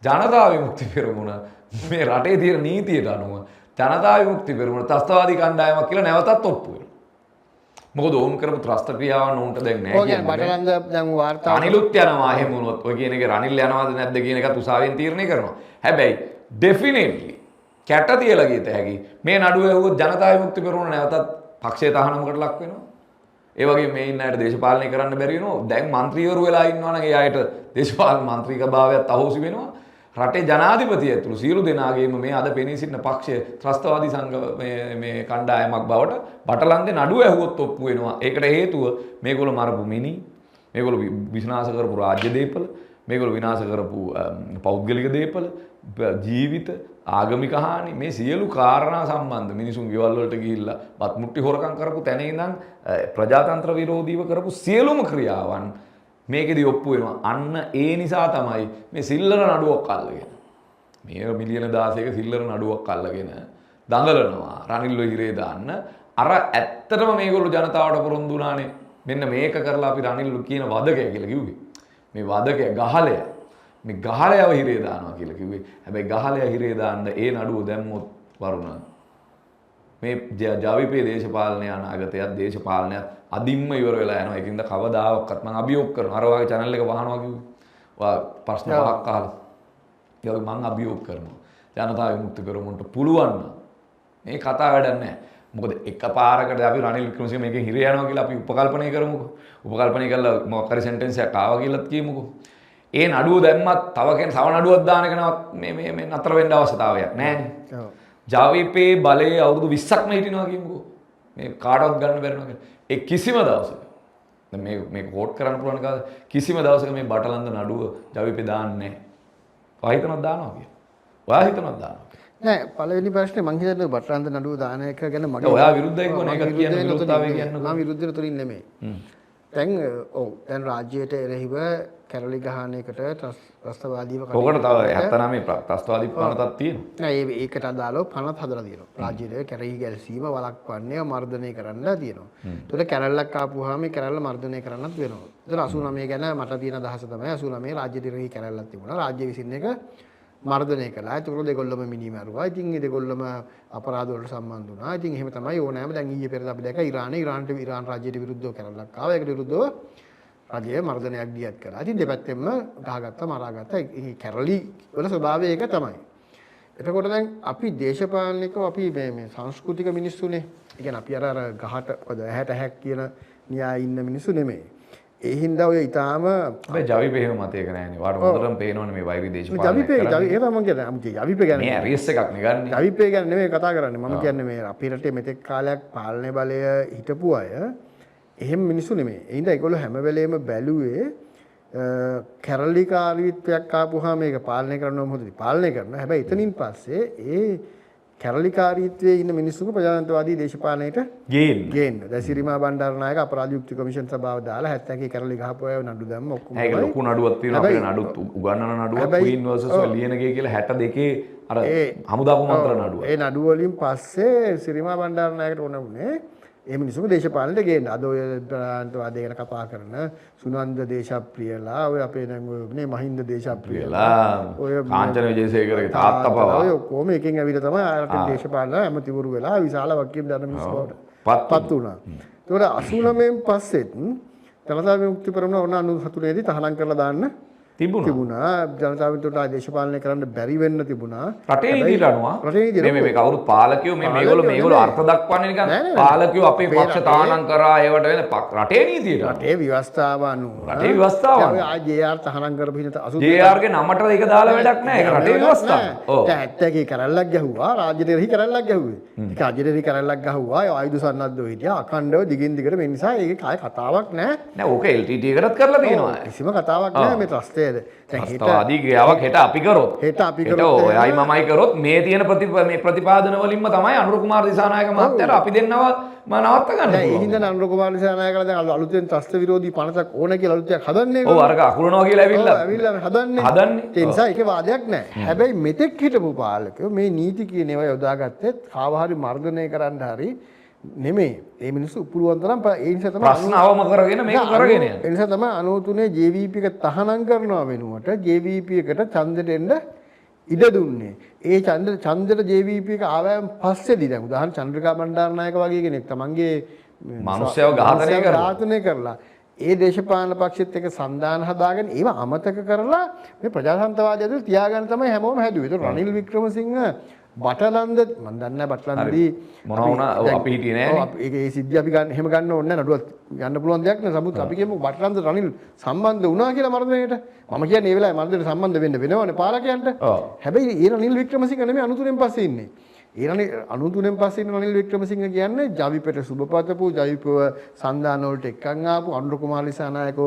ජනතා විමුක්ති පෙරමුණ මේ රටේ තියෙන නීතියට අනුව ජනතා විමුක්ති පෙරමුණ ත්‍රස්තවාදී කණ්ඩායමක් කියලා නැවතත් ඔප්පු වෙනවා. මොකද ඕම් කරපු ත්‍රස්ත ක්‍රියාවන් උන්ට දැන් නැහැ ඔය කියන්නේ බටලන්ද දැන් වාර්තා රනිලුත් යනවා එහෙම වුණොත් ඔය කියන එක රනිල් යනවාද නැද්ද කියන එකත් උසාවියෙන් තීරණය කරනවා. හැබැයි ඩෙෆිනිට්ලි කැට තියලා ගියත හැකි මේ නඩුව ඇහුවොත් ජනතා විමුක්ති පෙරමුණ නැවතත් පක්ෂයේ තහනමකට ලක් වෙනවා. ඒ වගේ මේ ඉන්න අයට දේශපාලනය කරන්න බැරි වෙනවා. දැන් മന്ത്രിවරු වෙලා ඉන්නවා නම් ඒ අයට දේශපාලන മന്ത്രിක භාවයත් අහෝසි වෙනවා. රටේ ජනාධිපතිය ඇතුළු සියලු දෙනාගේම මේ අද පෙනී සිටින පක්ෂය ත්‍රස්තවාදී සංඝ මේ කණ්ඩායමක් බවට බටලන්දේ නඩුව ඇහුවොත් ඔප්පු වෙනවා. ඒකට හේතුව මේගොල්ලෝ මරපු මිනි, මේගොල්ලෝ විනාශ කරපු රාජ්‍ය දේපල, මේගොල්ලෝ විනාශ කරපු පෞද්ගලික දේපල, ජීවිත, ආගමික හානි මේ සියලු කාරණා සම්බන්ධ මිනිසුන් ගෙවල් වලට ගිහිල්ලා බත් මුට්ටි හොරකම් කරපු තැන ඉඳන් ප්‍රජාතන්ත්‍ර විරෝධීව කරපු සියලුම ක්‍රියාවන් මේකෙදි ඔප්පු වෙනවා. අන්න ඒ නිසා තමයි මේ සිල්ලර නඩුවක් අල්ලගෙන මේ මිලියන 16ක සිල්ලර නඩුවක් අල්ලගෙන දඟලනවා රනිල්ව හිරේ දාන්න. අර ඇත්තටම මේගොල්ලෝ ජනතාවට පොරොන්දු වුණානේ මෙන්න මේක කරලා අපි රනිල්ව කියන වදකය කියලා කිව්වේ. මේ වදකය ගහලය මේ ගහලයව හිරේ දානවා කියලා කිව්වේ. හැබැයි ගහලය හිරේ දාන්න ඒ නඩුව දැම්මොත් වරුණ මේ ජවිපේ දේශපාලනය අනාගතයත් දේශපාලනයත් අදින්ම ඉවර වෙලා යනවා. ඒකින්ද කවදාවත් මම අභියෝග කරනවා. අර වගේ channel එක වහනවා කිව්වේ. ඔයා ප්‍රශ්න පහක් අහලා. ඒ වගේ මම අභියෝග කරනවා. ජනතා විමුක්ති පෙරමුණට පුළුවන් නම් මේ කතා වැඩක් නැහැ. මොකද එකපාරකට අපි රනිල් වික්‍රමසිංහ මේකෙන් හිරේ යනවා කියලා අපි උපකල්පනය කරමුකෝ. උපකල්පනය කළා මොකක් හරි සෙන්ටෙන්ස් එකක් ආවා කියලාත් කියමුකෝ. ඒ නඩුව දැම්මත් තව නඩුවක් දාන කෙනාවත් මේ නතර වෙන්න අවශ්‍යතාවයක් නැහැ. ඔව්. ජවිපේ බලයේ අවුරුදු 20ක්ම හිටිනවා කියමුකෝ. මේ කාටවත් ගන්න බැරි නෝ කියලා. ඒ කිසිම දවසක දැන් මේ කෝට් කරන්න පුළුවන් කාද කිසිම දවසක මේ බටලන්ද නඩුව ජවිපේ දාන්නේ නැහැ. ඔයා හිතනවද දානවා කියලා? ඔයා හිතනවද දානවා? නෑ පළවෙනි ප්‍රශ්නේ මං හිතන්නේ බටලන්ද නඩුව දාන එක ගැන මගේ ඔයා විරුද්ධයි කොහොන එකක් කියන්නේ විරුද්ධතාවය කියන්නේ මම විරුද්ධ තුලින් නෙමෙයි. දැන් ඔව් දැන් රාජ්‍යයට එරෙහිව කැරලි ගහන එකට ත්‍රස්තවාදීව ඔකට තව 79 ත්‍රස්තවාදී පනතක් තියෙනවා. නෑ ඒකට අදාළව පනත් හදලා තියෙනවා. රාජ්‍යයේ කැරලි ගැල්සීම වළක්වන්නේ මර්ධනය කරන්න තියෙනවා. ඒතකොට කැරල්ලක් ආපුවාම මේ කැරල්ල මර්ධනය කරන්නත් වෙනවා. ඒතකොට 89 ගැන මට තියෙන අදහස තමයි 89 රාජ්‍යයට එරෙහි කැරල්ලක් තිබුණා. රාජ්‍ය විසින් එක මර්ධනය කළා. ඒතකොට දෙගොල්ලම මිනිමරුවා. ඉතින් මේ දෙගොල්ලම අපරාධ වලට සම්බන්ධ වුණා. ඉතින් එහෙම තමයි ඕනෑම දැන් ඊයේ පෙරේද අපි දැක්කා ඉරාන් රාජ්‍යයට විරුද්ධව කැරල්ලක් ආවා. ඒකට විරුද්ධව රජය මර්ධනයක් දියත් කළා. ඉතින් දෙපැත්තෙම ගහගත්තා මරාගත්තා. ඒ කැරලි වල ස්වභාවය ඒක තමයි. එතකොට දැන් අපි දේශපාලනිකව අපි මේ සංස්කෘතික මිනිස්සුනේ. ඒ කියන්නේ අපි අර ගහට ඇහැට ඇහැක් කියන න්‍යාය ඉන්න මිනිස්සු නෙමෙයි. ඒ හින්දා ඔය ඊටාම හැබැයි ජවිපේ එහෙම මතයක නැහැනේ. වාට හොඳටම පේනවනේ මේ වෛරී දේශපාලනය කරන්නේ. ජවිපේ ඒක තමයි කියන්නේ. ජවිපේ ගැන මේ ඇරියස් එකක් නේ ගන්න. ජවිපේ ගැන නෙමෙයි කතා කරන්නේ. මම කියන්නේ මේ අපේ රටේ මෙතෙක් කාලයක් පාලන බලය හිටපු අය එහෙම මිනිස්සු නෙමෙයි. ඒ හින්දා ඒගොල්ලෝ හැම වෙලේම බැලුවේ කැරලිකාරීත්වයක් ආපුවාම මේක පාලනය කරනවා මොකදද පාලනය කරනවා. හැබැයි එතනින් පස්සේ ඒ කැරලිකාරීත්වයේ ඉන්න මිනිස්සුක ප්‍රජාතන්ත්‍රවාදී දේශපාලනයට ගේන්න. දැන් සිරිමා බණ්ඩාරනායක අපරාධ යුක්ති කොමිෂන් සභාව දාලා 70 කැරලි ගහපු අය නඩු දැම්ම ඔක්කොම. ඒක ලොකු නඩුවක් තියෙනවා. අපේ නඩුත් උගන්නන නඩුවක් ක්වීන් වර්සස් ලියනගේ කියලා 62 අර හමුදා කුමන්ත්‍ර නඩුව. ඒ නඩුව වලින් පස්සේ සිරිමා බණ්ඩාරනායකට ඕන වුණේ ඒ මිනිස්සුම දේශපාලනයට ගේන්න. අද ඔය ප්‍රජාතන්ත්‍රවාදය ගැන කතා කරන සුනන්ද දේශප්‍රියලා ඔය අපේ දැන් ඔය මහින්ද දේශප්‍රියලා ඔය කාංචන විජේසේකරගේ තාත්තා පවා ඔය ඔක්කොම එකෙන් ඇවිල්ලා තමයි ආරට දේශපාලන ඇමතිවරු වෙලා විශාල වගකීම් දරන මිනිස්සු බවට පත් වුණා. ඒකට 89න් පස්සෙත් ජනතා විමුක්ති පෙරමුණ ඕන 97 දී තහනම් කරලා දාන්න තිබුණා. ජනතා විමුක්ති දේශපාලනය කරන්න බැරි වෙන්න තිබුණා. රටේ නීතියට අනුව මේ කවුරුත් පාලකයෝ මේගොල්ලෝ අර්ථ දක්වන්නේ නිකන් පාලකයෝ අපේ පක්ෂ තානම් කරා ඒවට වෙන රටේ නීතියට රටේ ව්‍යවස්ථාව අනුව රටේ ව්‍යවස්ථාව ජේ.ආර් තහනම් කරපු හිත 80 ජේ.ආර්ගේ නමට ඒක දාලා වැඩක් නැහැ. ඒක රටේ ව්‍යවස්ථාව. ඔව්. දැන් 70 කරල්ලක් ගැහුවා රාජ්‍යයට එරෙහි කරල්ලක් ගැහුවේ. ඒක රාජ්‍යයට එරෙහි කරල්ලක් ගැහුවා. ආයුධ සන්නද්ධව හිටියා අඛණ්ඩව දිගින් දිගට මේ නිසා ඒකේ කාය කතාවක් නැහැ. නෑ ඕක LTT එකටත් කරලා තියෙනවා. කිසිම කතාවක් නැහැ මේ ත්‍රස්තයේද. ත්‍රස්තවාදී ක්‍රියාවක් හෙට අපි කරොත් ඔයයි මමයි කරොත් මේ තියෙන ප්‍රතිපාදන වලින්ම තමයි අනුර කුමාර දිසානායක මහත්තයාට අපි දෙන්නව නවත්ත ගන්න. ඒ හින්දා අනුර කුමාර දිසානායකලා දැන් අලුතෙන් ත්‍රස්ත විරෝධී පනතක් ඕන කියලා අලුතෙන් හදන්නේ. ඔව් අරක අකුරනවා කියලා ඇවිල්ලා හදන්නේ. ඒ නිසා ඒකේ වාදයක් නැහැ. හැබැයි මෙතෙක් හිටපු පාලකයෝ මේ නීති කියන ඒවා යොදාගත්තේ කාව හරි මර්ධනය කරන්න හරි නෙමෙයි. ඒ මිනිස්සු පුළුවන් තරම් ඒ නිසා තමයි ප්‍රශ්න අවම කරගෙන මේක කරගෙන යන්නේ. ඒ නිසා තමයි 93 JVP එක තහනම් කරනවා වෙනුවට JVP එකට ඡන්දෙට එන්න ඉඩ දුන්නේ. ඒ ඡන්දෙට JVP එක ආවයන් පස්සේදී දැන් උදාහරණ චන්ද්‍රිකා බණ්ඩාරනායක වගේ කෙනෙක් තමන්ගේ මිනිස්සයව ඝාතනය කරලා ඒ දේශපාලන පක්ෂෙත් එක්ක සන්දාන හදාගෙන ඒව අමතක කරලා මේ ප්‍රජාතන්ත්‍රවාදය ඇතුළේ තියාගන්න තමයි හැමෝම හැදුවේ. ඒක රනිල් වික්‍රමසිංහ බටලන්ද මම දන්නේ නැහැ බටලන්දී මොනවා වුණා අපි හිටියේ නෑනේ. ඒ සිද්ධිය අපි ගන්න එහෙම ගන්න ඕනේ නැහැ නඩුවක් ගන්න පුළුවන් දෙයක් නෑ. සමුත් අපි කියමු බටලන්ද රනිල් සම්බන්ධ වුණා කියලා මර්ධනයට. මම කියන්නේ ඒ වෙලාවේ මර්ධනයට සම්බන්ධ වෙන්න වෙනවනේ පාලකයන්ට. හැබැයි ඒ රනිල් වික්‍රමසිංහ නෙමෙයි 93න් පස්සේ ඉන්නේ. ඒ රනිල් 93න් පස්සේ ඉන්න රනිල් වික්‍රමසිංහ කියන්නේ ජවිපෙට සුබපතපු ජවිපව සන්දාන වලට එක්කන් ආපු අනුර කුමාර ලිසානායකව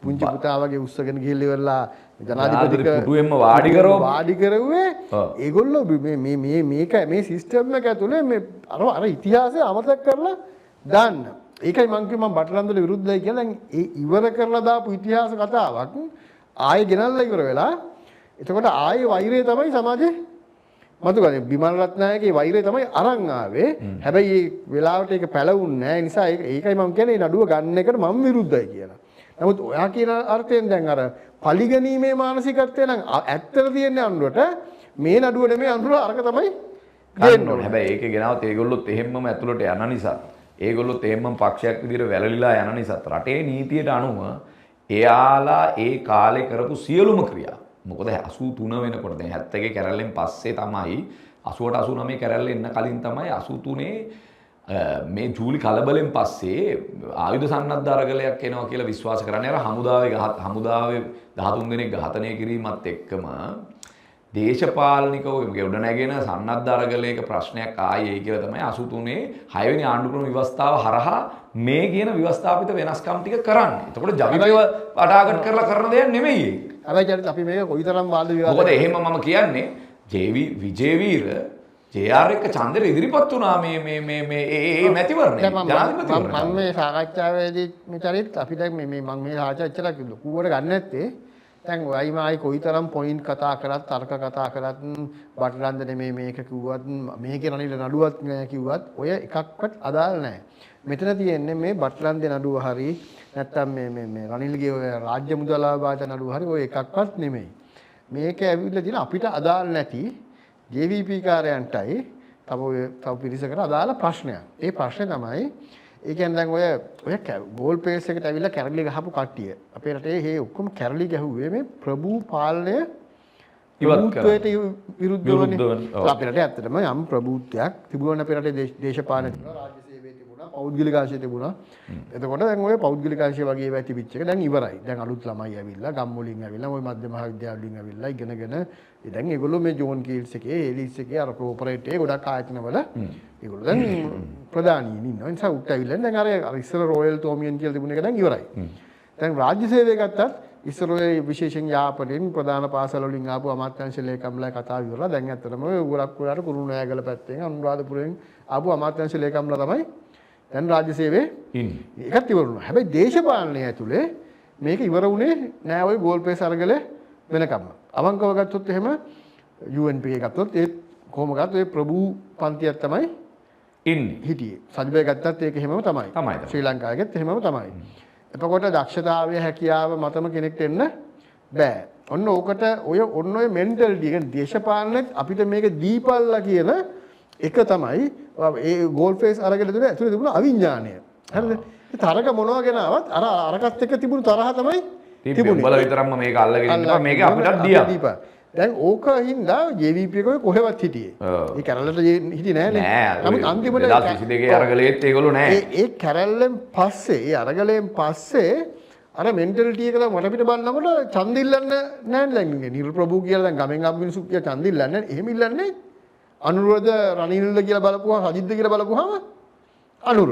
පුංචි පුතා වගේ උස්සගෙන ගිහිල්ලා ඉවරලා ජනාධිපතික පුටුවෙන්ම වාඩි කරුවේ ඒගොල්ලෝ මේ සිස්ටම් එක ඇතුලේ මේ අර ඉතිහාසය අමතක කරලා දාන්න. ඒකයි මම කිව්වේ මම බටලන්දට විරුද්ධයි කියලා. ඒ ඉවර කරලා දාපු ඉතිහාස කතාවක් ආයෙ ගෙනල්ලා ඉවර වෙලා එතකොට ආයෙ වෛරය තමයි සමාජේ මතුගන්නේ. බිමල් රත්නායකගේ වෛරය තමයි අරන් ආවේ. හැබැයි ඒ වෙලාවට ඒක පැලවුන්නේ නැහැ. ඒ නිසා ඒකයි මම කියන්නේ නඩුව ගන්න එකට මම විරුද්ධයි කියලා. නමුත් ඔයා කියන අර්ථයෙන් දැන් අර පරිගණීමේ මානසිකත්වය නම් ඇත්තට තියෙන්නේ අනුරට මේ නඩුව නෙමෙයි අනුර අරක තමයි ගන්න ඕනේ. හැබැයි ඒකේ ගෙනාවත් ඒගොල්ලොත් එහෙම්මම ඇතුළට යන නිසා ඒගොල්ලොත් එහෙම්මම පක්ෂයක් විදිහට වැළලීලා යන නිසා රටේ නීතියට අනුව එයාලා ඒ කාලේ කරපු සියලුම ක්‍රියා මොකද 83 වෙනකොට දැන් 71 කැරැල්ලෙන් පස්සේ තමයි 88 89 කැරැල්ල එන්න කලින් තමයි 83 මේ ජූලි කලබලෙන් පස්සේ ආයුධ සන්නද්ධ අරගලයක් එනවා කියලා විශ්වාස කරන්නේ අර හමුදාවේ 13 දෙනෙක් ඝාතනය කිරීමත් එක්කම දේශපාලනිකව ගොඩ නැගෙන සන්නද්ධ අරගලයක ප්‍රශ්නයක් ආයේ කියලා තමයි 83 6 වෙනි ආණ්ඩුක්‍රම ව්‍යවස්ථාව හරහා මේ කියන ව්‍යවස්ථාපිත වෙනස්කම් ටික කරන්නේ. එතකොට ජවිපේව අඩාගත් කරලා කරන දෙයක් නෙමෙයි ඒක. හැබැයි අපි මේක කොයිතරම් වාද විවාද මොකද එහෙම මම කියන්නේ විජේවීර ජේ.ආර් එක ඡන්දෙට ඉදිරිපත් වුණා මේ මැතිවරණය ජනාධිපතිවරණය. මම මේ සාකච්ඡාවේදී මේ චරිත අපි දැන් මේ මම මේ සාකච්ඡාචරක් ලකුවට ගන්න නැත්තේ දැන් ඔයයි මායි කොයිතරම් පොයින්ට් කතා කරත් තර්ක කතා කරත් බටලන්ද නෙමේ මේක කිව්වත් මේකේ රනිල් නඩුවක් නෑ කිව්වත් ඔය එකක්වත් අදාළ නැහැ. මෙතන තියෙන්නේ මේ බටලන්දේ නඩුව හරි නැත්තම් මේ රනිල්ගේ ඔය රාජ්‍ය මුදල් ආබාධ නඩුව හරි ඔය එකක්වත් නෙමෙයි. මේක ඇවිල්ලා තියෙන අපිට අදාළ නැති JVP කාර්යයන්ටයි තව පිරිසකට අදාළ ප්‍රශ්නයක්. ඒ ප්‍රශ්නේ තමයි ඒ කියන්නේ දැන් ඔය ගෝල් පේස් එකට ඇවිල්ලා කැරලි ගහපු කට්ටිය. අපේ රටේ මේ ඔක්කොම කැරලි ගැහුවේ මේ ප්‍රභූ පාලනය ප්‍රභූත්වයට විරුද්ධවනේ. අපේ රටේ ඇත්තටම යම් ප්‍රභූත්වයක් තිබුණා අපේ රටේ දේශපාලන රාජ්‍ය සේවයේ තිබුණා, පෞද්ගලික ආශය තිබුණා. එතකොට දැන් ඔය පෞද්ගලික ආශය වගේ ඒවා තිබිච්ච එක දැන් ඉවරයි. දැන් අලුත් ළමයි ඇවිල්ලා, ගම් වලින් ඇවිල්ලා, ඔය මධ්‍ය මහා විද්‍යාල වලින් ඇවිල්ලා ඉගෙනගෙන දැන් ඒගොල්ලෝ මේ ජෝන් කීල්ස් එකේ, එලිස් එකේ අර කෝපරේට් එකේ ගොඩක් ආයතනවල ඒගොල්ලෝ දැන් ප්‍රධානීන් ඉන්නවා. ඒ නිසා උත් ඇවිල්ලා දැන් අර ඉස්සර රොයල් තෝමියන් කියලා තිබුණ එක දැන් ඉවරයි. දැන් රාජ්‍ය සේවය ගත්තත් ඉස්සර ඔය විශේෂයෙන් යාපනයෙන් ප්‍රධාන පාසල් වලින් ආපු අමාත්‍යාංශ ලේකම්ලා කතා ඉවරලා දැන් ඇත්තටම ඔය උගලක් උඩට කුරුණෑගල පැත්තෙන් අනුරාධපුරයෙන් ආපු අමාත්‍යාංශ ලේකම්ලා තමයි දැන් රාජ්‍ය සේවයේ ඉන්නේ. ඒකත් ඉවර වුණා. හැබැයි දේශපාලනය ඇතුලේ මේක ඉවර වුණේ නෑ ওই ගෝල් පේස් අරගල වෙනකම්ම. අවංකව ගත්තොත් එහෙම UNP එක ගත්තොත් ඒ කොහොම ගත්තොත් ඒ ප්‍රභූ පන්තියක් තමයි ඉන්නේ හිටියේ. සජිබේ ගත්තත් ඒක එහෙමම තමයි. ශ්‍රී ලංකාවේත් එහෙමම තමයි. එතකොට දක්ෂතාවය හැකියාව මතම කෙනෙක්ට එන්න බෑ. ඔන්න ඕකට ඔන්න ඔය මෙන්ටැලිටි කියන්නේ දේශපාලනෙත් අපිට මේක දීපල්ලා කියන එක තමයි ඒ ගෝල් ෆේස් අරගෙන ඇතුලේ තිබුණ අවිඥාණය. හරිද? ඒ තරක මොනවා ගෙනාවත් අරකට එක්ක තිබුණු තරහ තමයි තිබුණේ. උඹලා විතරක්ම මේක අල්ලගෙන ඉන්නවා මේක අපිටත් දියා. දැන් ඕක හින්දා JVP එක කොහෙවත් හිටියේ. ඒ කැරල්ලට හිටියේ නෑනේ. නමුත් අන්තිමට 2022 අරගලෙත් ඒගොල්ලෝ නෑ. ඒ කැරල්ලෙන් පස්සේ ඒ අරගලෙන් පස්සේ අර මෙන්ටැලිටි එක දැන් වටපිට බලනකොට ඡන්ද ඉල්ලන්න නෑනේ දැන් නිල් ප්‍රභූ කියලා දැන් ගමෙන් ආපු මිනිස්සු කියලා ඡන්ද ඉල්ලන්නේ එහෙම ඉල්ලන්නේ අනුරද රනිල්ද කියලා බලපුවා සජිත්ද කියලා බලපුවාම අනුර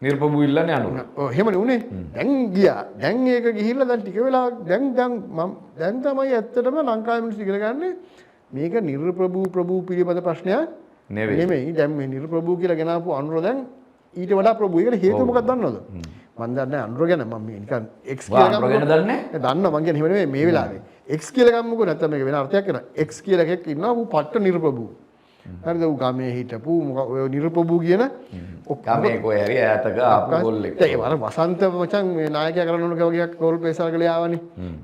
නිර්පබු ඉල්ලන්නේ අනුර. ඔව් එහෙමනේ උනේ. දැන් ගියා. දැන් ඒක ගිහිල්ලා දැන් ටික වෙලාවක් දැන් තමයි ඇත්තටම ලංකාවේ මිනිස්සු ඉගෙන ගන්නේ මේක නිර්ප්‍රභූ පිළිබඳ ප්‍රශ්නයක් නෙමෙයි. දැන් මේ නිර්ප්‍රභූ කියලා ගෙනාපු අනුර දැන් ඊට වඩා ප්‍රභූ. ඒකට හේතුව මොකක්ද දන්නවද? මම දන්නේ අනුර ගැන මම මේ නිකන් X කියලා අනුර ගැන දන්නේ? දන්නවා මං කියන්නේ එහෙම නෙමෙයි මේ වෙලාවේ. X කියලා ගමුකෝ නැත්නම් මේක වෙන අර්ථයක් වෙනවා. X කියලා එකෙක් ඉන්නවා ඌ පට්ට නිර්ප්‍රභූ. හරිද? ඌ ගමේ හිටපු ඔය නිර්පබු කියන ගමේ කොහේ හරි ඈතක ආපු කොල්ලෙක්. ඒ වර වසන්ත මචං මේ නායකයා කරන ඕන වගේ ගෝල් පේසල් ගල ආවනේ.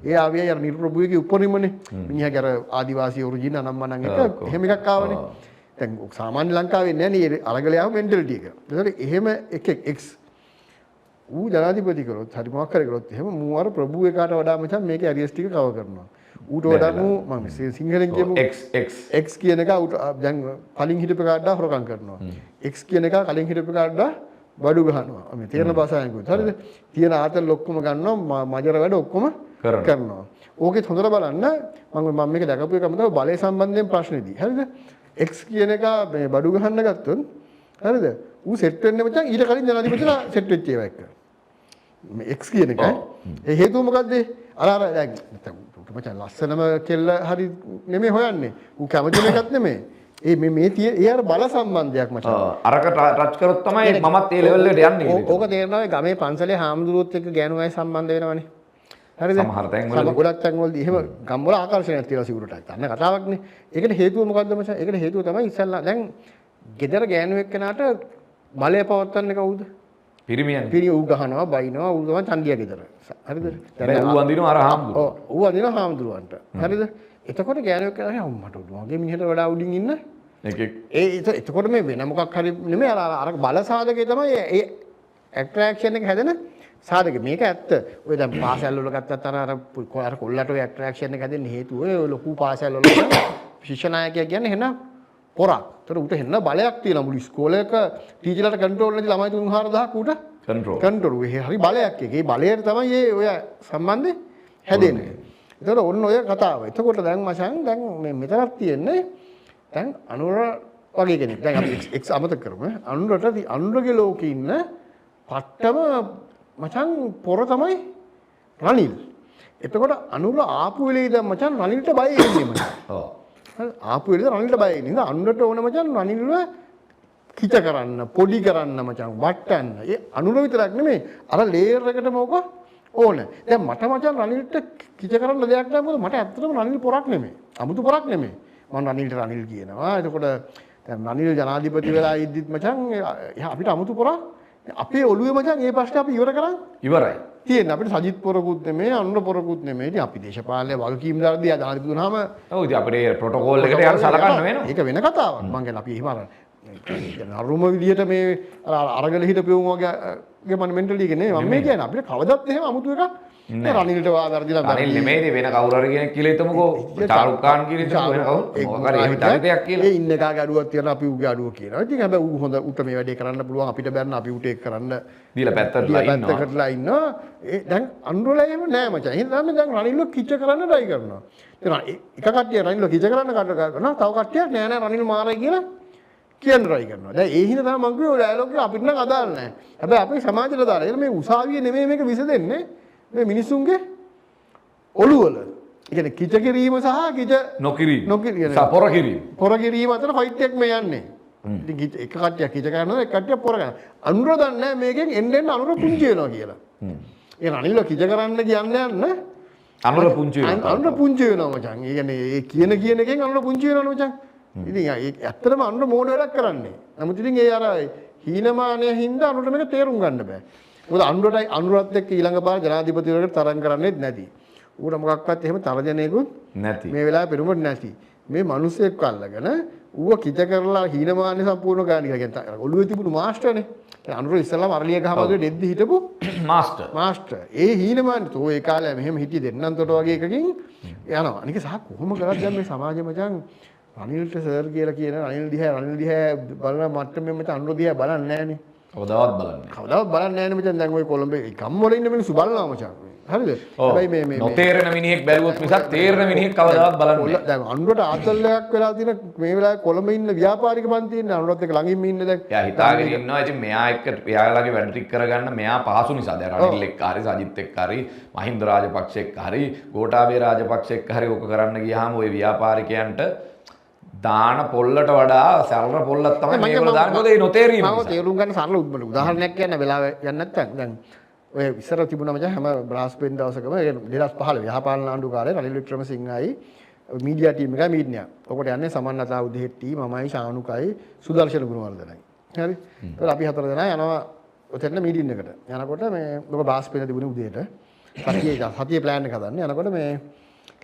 ඒ ආවියයි අර නිර්පබුගේ උපරිමනේ. මිනිහාගේ අර ආදිවාසී ඔරිජින් අනම්මනම් එක එහෙම එකක් ආවනේ. දැන් සාමාන්‍ය ලංකාවේ නෑ නේ අරගල යාව මෙන්ටලිටි එක. ඒතකොට එහෙම එකෙක් X ඌ ජනාධිපති කරොත් හරි මොකක් හරි කරොත් එහෙම මූ අර ප්‍රභූ එකාට වඩා මචං මේකේ ඇරියස් ටික කවර් කරනවා. ඌට වඩා මූ මම සිංහලෙන් කියමු X කියන එක ඌට දැන් කලින් හිටපු කාඩ හොරකම් කරනවා. X කියන එක කලින් හිටපු කාඩ බඩු ගහනවා. මේ තේරෙන භාෂාවෙන් කිව්වොත් හරිද? තියෙන ආතල් ඔක්කොම ගන්නවා මජර වැඩ ඔක්කොම කරනවා. ඕකෙත් හොඳට බලන්න මම මේක දැකපු එක තමයි බලය සම්බන්ධයෙන් ප්‍රශ්නේදී. හරිද? X කියන එක මේ බඩු ගහන්න ගත්තොත් හරිද? ඌ සෙට් වෙන්නේ මචං ඊට කලින් ජනාධිපතිලා සෙට් වෙච්ච ඒවා එක්ක. මේ X කියන එක ඒ හේතුව මොකද්ද? අර දැන් මචං ලස්සනම කෙල්ල හරි නෙමෙයි හොයන්නේ. ඌ කැමතිම එකක් නෙමෙයි. ඒ අර බල සම්බන්ධයක් මචං. අරක ටච් කරොත් තමයි මමත් ඒ ලෙවල් එකට යන්නේ. ඕක තේරෙනවා ගමේ පන්සලේ හාමුදුරුවොත් එක්ක ගෑනු අය සම්බන්ධ වෙනවනේ. හරිද? සමහර තැන්වල ගොඩක් තැන්වලදී එහෙම ගම්වල ආකර්ෂණයක් තියෙනවා සිවුරට. අන්න කතාවක්නේ. ඒකට හේතුව මොකද්ද මචං? ඒකට හේතුව තමයි ඉස්සල්ලා දැන් ගෙදර ගෑනු එක්කනට බලය පවත්වන්නේ කවුද? පිරිමියන්. ඌ ගහනවා, බයිනවා, ඌ තමයි ඡන්දිය ගෙදර. හරිද? දැන් ඌ අඳිනවා අර හාමුදුරුවෝ. ඔව් ඌ අඳිනවා හාමුදුරුවන්ට. හරිද? එතකොට ගෑනු එක්කලා මට මගේ මිනිහට වඩා උඩින් ඉන්න එතකොට මේ වෙන මොකක් හරි නෙමෙයි අර බල සාධකේ තමයි ඒ ඇට්‍රැක්ෂන් එක හැදෙන සාධක. මේක ඇත්ත. ඔය දැන් පාසල් වල ගත්තත් අර කොල්ලට ඔය ඇට්‍රැක්ෂන් එක හැදෙන්න හේතුව ඔය ලොකු පාසල් වල ශිෂ්‍ය ናයකයා කියන්නේ එහෙනම් පොරක්. ඒතර උට හෙන්න බලයක් තියෙනවා මුළු ඉස්කෝලේක ටීචර්ලාට කන්ට්‍රෝල් නැති ළමයි 3000ක් උට කන්ට්‍රෝල්. ඒ හරි බලයක් එක. ඒ බලයට තමයි ඔය සම්බන්ධේ හැදෙන්නේ. ඒතර ඔන්න ඔය කතාව. එතකොට දැන් මචං දැන් මේ මෙතනක් තියෙන්නේ දැන් අනුර වගේ කෙනෙක්. දැන් අපි X අමතක කරමු. අනුරගේ ලෝකේ ඉන්න පට්ටම මචං පොර තමයි රනිල්. එතකොට අනුර ආපු වෙලේ දැන් මචං රනිල්ට බය වෙන්නේ මචං. ඔව්. ආපු වෙලේ රනිල්ට බය වෙන්නේ. අනුරට ඕන මචං රනිල්ව කිච කරන්න, පොඩි කරන්න මචං, වට්ටන්න. ඒ අනුර විතරක් නෙමෙයි අර ලේයර් එකටම ඕක ඕන. දැන් මට මචං රනිල්ට කිච කරන්න දෙයක් නැහැ. මොකද මට ඇත්තටම රනිල් පොරක් නෙමෙයි. අමුතු පොරක් නෙමෙයි. මම රනිල්ට රනිල් කියනවා. එතකොට දැන් රනිල් ජනාධිපති වෙලා ඉද්දිත් මචං අපිට අමුතු පොරක් අපේ ඔළුවේ මචං මේ ප්‍රශ්නේ අපි ඉවර කරන් ඉවරයි. තියෙන්නේ අපිට සජිත් පොරකුත් නෙමෙයි අනුර පොරකුත් නෙමෙයි. ඉතින් අපි දේශපාලනයේ වගකීම් දාලා ජනාධිපති වුණාම ඔව් ඉතින් අපේ ප්‍රොටෝකෝල් එකට යන සලකන්න වෙනවා. ඒක වෙන කතාවක්. මම කියන්නේ අපි එහෙම අර අරුම විදියට මේ අරගල හිටපෙවුම් වගේ මම මෙන්ටලි එක නෙමෙයි. මම මේ කියන්නේ අපිට කවදත් එහෙම අමුතු එකක් රනිල්ට වැරදිලා රනිල් නෙමෙයි වෙන කවුරු හරි කෙනෙක් කියලා හිතමුකෝ. ශාරුක් ખાන් කියලා හිතමු වෙන කවුරු මොකක් හරි එහෙම චරිතයක් කියලා. ඒ ඉන්න එකාගේ අඩුවක් තියනවා අපි ඌගේ අඩුව කියනවා. ඉතින් හැබැයි ඌ හොඳ උට මේ වැඩේ කරන්න පුළුවන් අපිට බැන්න අපි උට ඒක කරන්න දීලා පැත්තටලා ඉන්නවා. ඒ දැන් අනුරලා එහෙම නෑ මචං. එහෙනම් දැන් රනිල්ව කිච කරන්න try කරනවා. ඉතින් එක කට්ටිය රනිල්ව කිච කරන්න කරනවා. තව කට්ටියක් නෑ නෑ රනිල් මාරයි කියලා කියන්න try කරනවා. දැන් ඒ හින්දා තමයි මම කිව්වේ ඩයලොග් එක අපිට නම් අදාළ නෑ. හැබැයි අපේ සමාජයට දාලා. ඒක මේ උසාවියේ නෙමෙයි මේක විසඳෙන්නේ. මේ මිනිසුන්ගේ ඔළුවල. ඒ කියන්නේ කිච කිරීම සහ කිච නොකිරීම. පොර කිරීම. පොර කිරීම අතර ෆයිට් එකක් මේ යන්නේ. ඉතින් එක කට්ටියක් කිච කරනවා එක කට්ටියක් පොර කරනවා. අනුර දන්නේ මේකෙන් එන්න අනුර පුංචි වෙනවා කියලා. ඒ රනිල්ව කිච කරන්න කියන්නේ යන්න අනුර පුංචි වෙනවා. අනුර පුංචි වෙනවා මචං. ඒ කියන්නේ කියන එකෙන් අනුර පුංචි වෙනවා මචං. ඉතින් ඇත්තටම අනුර මෝඩ වැඩක් කරන්නේ. නමුත් ඉතින් ඒ අර හීනමානයේ හින්දා අනුරට මේක තේරුම් ගන්න බෑ. මොකද අනුරත් එක්ක ඊළඟ පාර ජනාධිපතිවරයෙකුට තරඟ කරන්නේත් නැති. ඌට මොකක්වත් එහෙම තර්ජනයකුත් නැති. මේ වෙලාවේ පෙරුමට නැති. මේ මිනිස්සෙක් අල්ලගෙන ඌව කිච කරලා හීනමානයේ සම්පූර්ණ ගන්න කියලා කියන්නේ ඔළුවේ තිබුණු මාස්ටර්නේ. අනුර ඉස්සල්ලාම අරලිය ගහමදුවේ දෙද්දි හිටපු මාස්ටර්. ඒ හීනමානයේ තෝ ඒ කාලේ මෙහෙම හිටියේ දෙන්නන්තොට වගේ එකකින් යනවා. අනික සහ කොහොම කරත් දැන් මේ සමාජෙ මචං රනිල්ට සර් කියලා කියන රනිල් දිහා බලන මට්ටමෙන් මචං අනුර දිහා බලන්නේ නැහනේ. කවදාවත් බලන්නේ නැහැ මචං. දැන් ওই කොළඹ ගම් වල ඉන්න මිනිස්සු බලනවා මචං. හරිද? හැබැයි මේ නොතේරෙන මිනිහෙක් බැලුවොත් මිසක් තේරෙන මිනිහෙක් කවදාවත් බලන්නේ නැහැ. දැන් අනුරට ආතල්ලයක් වෙලා තියෙන මේ වෙලාවේ කොළඹ ඉන්න ව්‍යාපාරික පන්ති ඉන්න අනුරත් එක්ක ළඟින්ම ඉන්න දැන්. එයා හිතාගෙන ඉන්නවා ඉතින් මෙයා එක්ක එයාලගේ වැඩ ටික කරගන්න මෙයා පහසු නිසා. දැන් රනිල් එක්ක හරි සජිත් එක්ක හරි මහින්ද රාජපක්ෂ එක්ක හරි ගෝඨාභය රාජපක්ෂ එක්ක හරි ඔක කරන්න ගියාම ওই ව්‍යාපාරිකයන්ට දාන පොල්ලට වඩා සරල පොල්ලක් තමයි මේගොල්ලෝ දාන්නේ. මොකද ඒ නොතේරීම. මම තේරුම් ගන්න සරල උදාහරණයක් කියන්න වෙලාව යන්නේ නැත්නම් දැන් ඔය ඉස්සර තිබුණා මචං හැම බ්‍රාස්පෙන් දවසකම 2015 යහපාලන ආණ්ඩුකාරය රනිල් වික්‍රමසිංහයි මීඩියා ටීම් එකයි මීඩියා. ඔකට යන්නේ සමන්නතා උදෙහෙට්ටි මමයි ශානුකයි සුදර්ශන ගුණවර්ධනයි. හරි. ඒතකොට අපි හතර දෙනා යනවා ඔතෙන් මීටින් එකට. යනකොට මේ ඔක බාස් පෙළ තිබුණේ උදේට. සතියේ ප්ලෑන් එක හදන්නේ. යනකොට මේ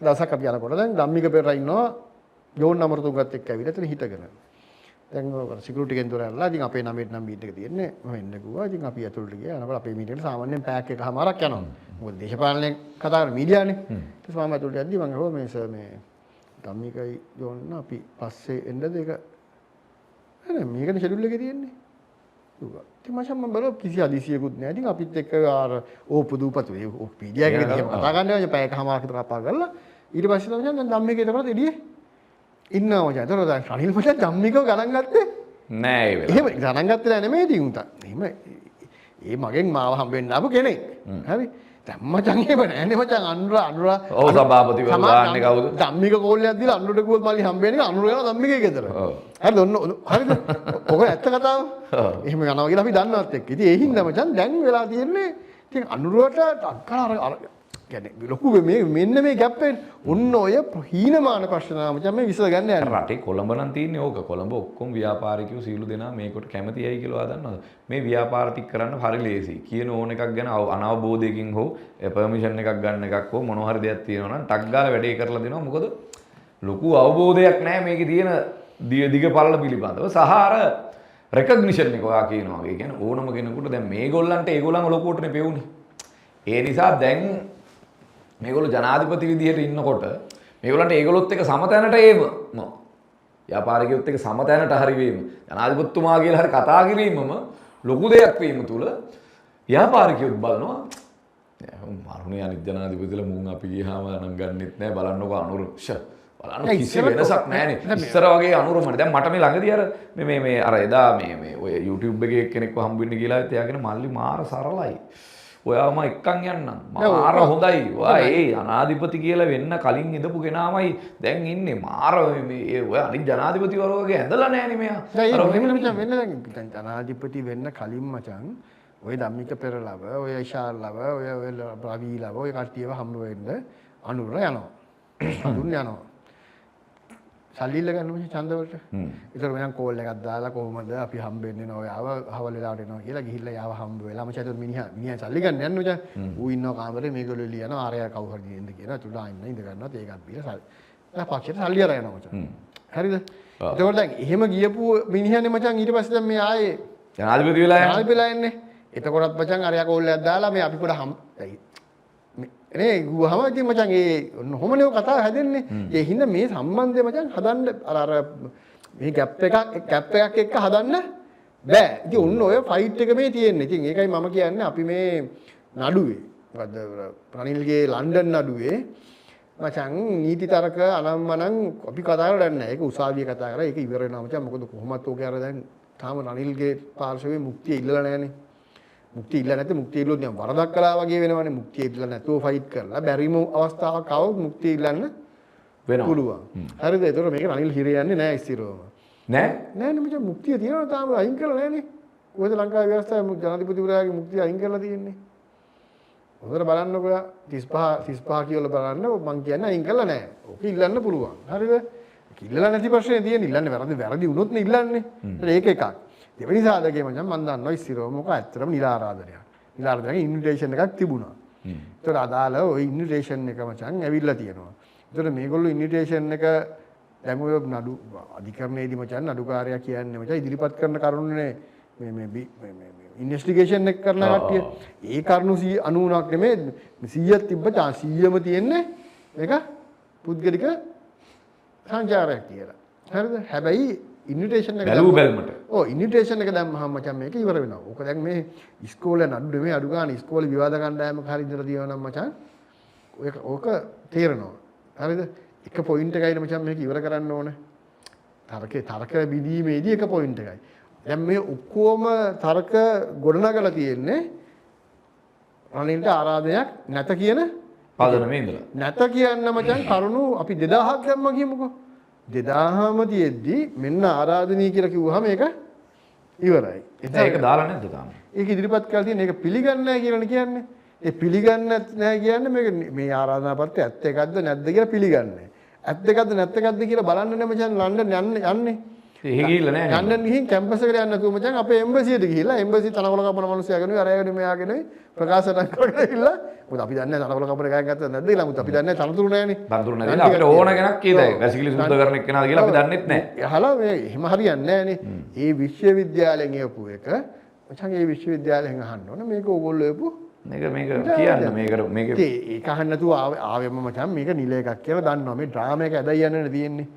දවසක් අපි යනකොට දැන් ධම්මික පෙරේරා ඉන්නවා ජෝන් අමරතුංගත් එක්ක ඇවිල්ලා එතන හිටගෙන. දැන් සිකියුරිටි කෙන්දර ඇල්ලලා ඉතින් අපේ නමේට නම් මීට් එක තියෙන්නේ මම එන්න කිව්වා. ඉතින් අපි ඇතුළට ගියා. යනකොට අපේ මීට් එකට සාමාන්‍යයෙන් පැයක් එකමාරක් යනවා. මොකද දේශපාලනේ කතා කරන මීඩියානේ. ඊට පස්සේ මම ඇතුළට යද්දි මම අහුවා මේ සර් මේ ධම්මිකයි ජෝන් අපි පස්සේ එන්නද ඒක නෑ මේකනේ ෂෙඩියුල් එකේ තියෙන්නේ. කිව්වා. ඉතින් මම බලුවා කිසි හදිසියකුත් නෑ. ඉතින් අපිත් එක්ක අර ඕපු දූපතු ඒ මීඩියා එකේ දිහා කතා කරනවා පැයක් එකමාරක් විතර කතා කරලා ඊට පස්සේ තමයි දැන් ධම්මිකේ එතකොට එළියේ ඉන්නවා මචං. ඒතර දැන් රනිල් මචං ධම්මිකව ගණන් ගත්තේ නෑ ඒ වෙලාව. එහෙම ගණන් ගත්තේ නෑ නෙමෙයි ඉතින් උන්ට. එහෙම ඒ මගෙන් මාව හම්බෙන්න ආපු කෙනෙක්. හරි. දැන් මචං එහෙම නෑනේ මචං අනුරා ඔව් සභාපතිවරු දාන්නේ කවුද? ධම්මික කෝල්ලයක් දීලා අනුරට කිව්වොත් මල්ලි හම්බෙන්නේ අනුර යනවා ධම්මිකේ ගෙදර. ඔව්. හරිද ඔන්න හරිද? ඔක ඇත්ත කතාව. එහෙම යනවා කියලා අපි දන්නවත් එක්ක. ඉතින් ඒ හින්දා මචං දැන් වෙලා තියෙන්නේ ඉතින් අනුරට අක්කා අර කියන්නේ ලොකු මෙන්න මේ ගැප් එක ඔන්න ඔය හීනමාන ප්‍රශ්න මචං මේ විසඳ ගන්න යනවා. රටේ කොළඹ නම් තියෙන්නේ ඕක. කොළඹ ඔක්කොම ව්‍යාපාරිකයෝ සීලු දෙනා මේකට කැමතියි කියලා දන්නවද? මේ ව්‍යාපාර ටික කරන්න හරි ලේසියි. කියන ඕන එකක් ගැන අනවබෝධයකින් හෝ පර්මිෂන් එකක් ගන්න එකක් හෝ මොනවා හරි දෙයක් තියෙනවා නම් ටක් ගාලා වැඩේ කරලා දෙනවා. මොකද ලොකු අවබෝධයක් නැහැ මේකේ තියෙන දිග පළල පිළිබඳව. සහ අර රෙකග්නිෂන් එක ඔයා කියනවා. ඒ කියන්නේ ඕනම කෙනෙකුට දැන් මේගොල්ලන්ට ඒගොල්ලන් ලොකුවටනේ පෙවුනේ. ඒ නිසා දැන් මේගොල්ලෝ ජනාධිපති විදිහට ඉන්නකොට මේගොල්ලන්ට ඒගොල්ලොත් එක්ක සමතැනට ඒම ව්‍යාපාරිකයොත් එක්ක සමතැනට හරි වීම ජනාධිපතිතුමා කියලා හරි කතා කිරීමම ලොකු දෙයක් වීම තුල ව්‍යාපාරිකයොත් බලනවා මරුණේ අනිත් ජනාධිපතිලා මුන් අපි ගියාම නම් ගන්නෙත් නැහැ බලන්නකො අනුර බලන්න කිසි වෙනසක් නැහැනේ ඉස්සර වගේ අනුරමනේ දැන් මට මේ ළඟදී අර මේ අර එදා මේ ඔය YouTube එකේ කෙනෙක්ව හම්බ වෙන්න කියලා එයාගෙන මල්ලි මාර සරලයි ඔයාම එක්කන් යන්නම් මාර හොඳයි ඔයා ඒ අනාධිපති කියලා වෙන්න කලින් ඉඳපු කෙනාමයි දැන් ඉන්නේ මාර මේ ඔය අනිත් ජනාධිපතිවරු වගේ ඇඳලා නැහැනේ මෙයා අර මෙහෙම මචං වෙන්න දැන් ජනාධිපති වෙන්න කලින් මචං ඔය ධම්මික පෙරලව ඔය ඉෂාල්ලව ඔය රවිලව ඔය කට්ටියව හම්බ වෙන්න අනුර යනවා අඳුන් යනවා සල්ලිල්ල ගන්න මචං ඡන්ද වලට ඒතර මම කෝල් එකක් දාලා කොහොමද අපි හම්බෙන්නේ නෝයාව හවල් වෙලාවට එනවා කියලා ගිහිල්ලා යාව හම්බ වෙලා මචං ඒතර මිනිහා සල්ලි ගන්න යන්නේ මචං ඌ ඉන්නවා කාමරේ මේගොල්ලෝ එළියනවා ආරය කවුරු හරි දෙන්න කියනවා තුඩා ඉන්න ඉඳ ගන්නවත් ඒකත් බීලා සල්ලි පක්ෂයට සල්ලි අරගෙන යනවා මචං හරිද ඒතකොට දැන් එහෙම ගියපු මිනිහනේ මචං ඊට පස්සේ දැන් මේ ආයේ ජනාධිපති වෙලා එන්නේ එතකොටත් මචං අරයා කෝල් එකක් දාලා මේ අපි පොඩ නේ ගුවහම ඉතින් මචං ඒ ඔහොමනේ කතාව හැදෙන්නේ. ඒ හින්දා මේ සම්බන්ධය මචං හදන්න අර මේ ගැප් එකක් එක්ක හදන්න බෑ. ඉතින් ඔන්න ඔය ෆයිට් එක මේ තියෙන්නේ. ඉතින් ඒකයි මම කියන්නේ අපි මේ නඩුවේ මොකද්ද රනිල්ගේ ලන්ඩන් නඩුවේ මචං නීති තර්ක අනම්මනම් අපි කතා කරලා නැහැ. ඒක උසාවියේ කතා කරා. ඒක ඉවර වෙනවා මචං. මොකද කොහොමත් ඕක අර දැන් තාම රනිල්ගේ පාර්ශවයේ මුක්තිය ඉල්ලලා නැහනේ. මුක්තිය ඉල්ල නැත්නම් මුක්තිය ඉල්ලුවොත් නිකන් වරදක් කළා වගේ වෙනවනේ. මුක්තිය ඉල්ලලා නැතුව ෆයිට් කරලා බැරිම අවස්ථාවක් આવොත් මුක්තිය ඉල්ලන්න වෙනවා. පුළුවන්. හරිද? ඒතකොට මේක රනිල් හිරේ යන්නේ නැහැ ඉස්තිරවම. නෑ මචං මුක්තිය තියෙනවා තාම අයින් කරලා නැහනේ. කොහෙද ලංකාවේ ව්‍යවස්ථාවේ ජනාධිපතිවරයාගේ මුක්තිය අයින් කරලා තියෙන්නේ? හොඳට බලන්නකෝ 35 කියලා බලන්න මං කියන්නේ අයින් කරලා නැහැ. ඕක ඉල්ලන්න පුළුවන්. හරිද? ඒක ඉල්ලලා නැති ප්‍රශ්නේ තියෙන්නේ. ඉල්ලන්නේ වැරදි වුණොත් නේ ඉල්ලන්නේ. ඒක එකක්. දෙවෙනි සාධකයේ මචං මම දන්නවා ඉස්තිරව මොකක් ඇත්තටම නිල ආරාධනයක්. නිල ආරාධනයේ ඉන්විටේෂන් එකක් තිබුණා. ඒතර අදාළ ওই ඉන්විටේෂන් එක මචං ඇවිල්ලා තියෙනවා. ඒතර මේගොල්ලෝ ඉන්විටේෂන් එක දැන් ඔය නඩු අධිකරණයේදී මචං නඩුකාරයා කියන්නේ මචං ඉදිරිපත් කරන කරුණුනේ මේ ඉන්වෙස්ටිගේෂන් එක කරන කට්ටිය. ඒ කරුණු 99ක් නෙමෙයි 100ක් තිබ්බ 100ම තියෙන්නේ මේක පුද්ගලික සංචාරයක් කියලා. හරිද? හැබැයි ඉන්විටේෂන් එක බැලුව බැලමට. ඔව් ඉන්විටේෂන් එක දැම්මහම මචං මේක ඉවර වෙනවා. ඕක දැන් මේ ඉස්කෝලේ නඩු නෙමෙයි අඩු ගන්න ඉස්කෝලේ විවාද කණ්ඩායමක හරි ඉඳලා තියෙනවා නම් මචං ඕක තේරෙනවා. හරිද? එක පොයින්ට් එකයි මචං මේක ඉවර කරන්න ඕනේ. තර්ක විදීමේදී එක පොයින්ට් එකයි. දැන් මේ ඔක්කොම තර්ක ගොඩනගලා තියෙන්නේ රනිල්ට ආරාධනයක් නැත කියන පදනමේ ඉඳලා. නැත කියන්න මචං කරුණු අපි 2000ක් දැම්ම කියමුකෝ. 2000ම තියෙද්දි මෙන්න ආරාධනීය කියලා කිව්වහම ඒක ඉවරයි. ඒක දාලා නැද්ද තාම? ඒක ඉදිරිපත් කරලා තියෙන ඒක පිළිගන්නේ නැහැ කියලානේ කියන්නේ. ඒ පිළිගන්නේ නැහැ කියන්නේ මේක මේ ආරාධනා පත්‍රය ඇත්ත එකක්ද නැද්ද කියලා පිළිගන්නේ. ඇත් දෙකක්ද නැත් දෙකක්ද කියලා බලන්න නේ මචං ලන්ඩන් යන්නේ. එහෙ ගිහිල්ලා නෑ නේ. ලන්ඩන් ගිහින් කැම්පස් එකට යන්න නැතුව මචං අපේ එම්බසියට ගිහිල්ලා එම්බසි තනකොළ කපන මිනිස්සුයාගෙන අරගෙන මෙයාගෙන ප්‍රකාශන කරගෙන ඉල්ල මොකද අපි දන්නේ නැහැ තනකොළ කපන එකක් ගත්තද නැද්ද කියලා. මුත් අපි දන්නේ නැහැ තනතුරු නැහැනේ. තනතුරු නැතිලා අපිට ඕන කෙනෙක් කීයද වැසිකිලි සුද්ධ කරන එක්කෙනාද කියලා අපි දන්නෙත් නැහැ. අහලා මේ එහෙම හරියන්නේ නැහැනේ. මේ විශ්වවිද්‍යාලයෙන් එපු එක මචං මේ විශ්වවිද්‍යාලයෙන් අහන්න ඕන මේක ඕගොල්ලෝ එපු මේක කියන්න මේක ඒක අහන්න නැතුව ආවෙම මචං මේක නිල එකක් කියලා දන්නවා. මේ ඩ්‍රාමා එක ඇදයි යන්නනේ තියෙන්නේ.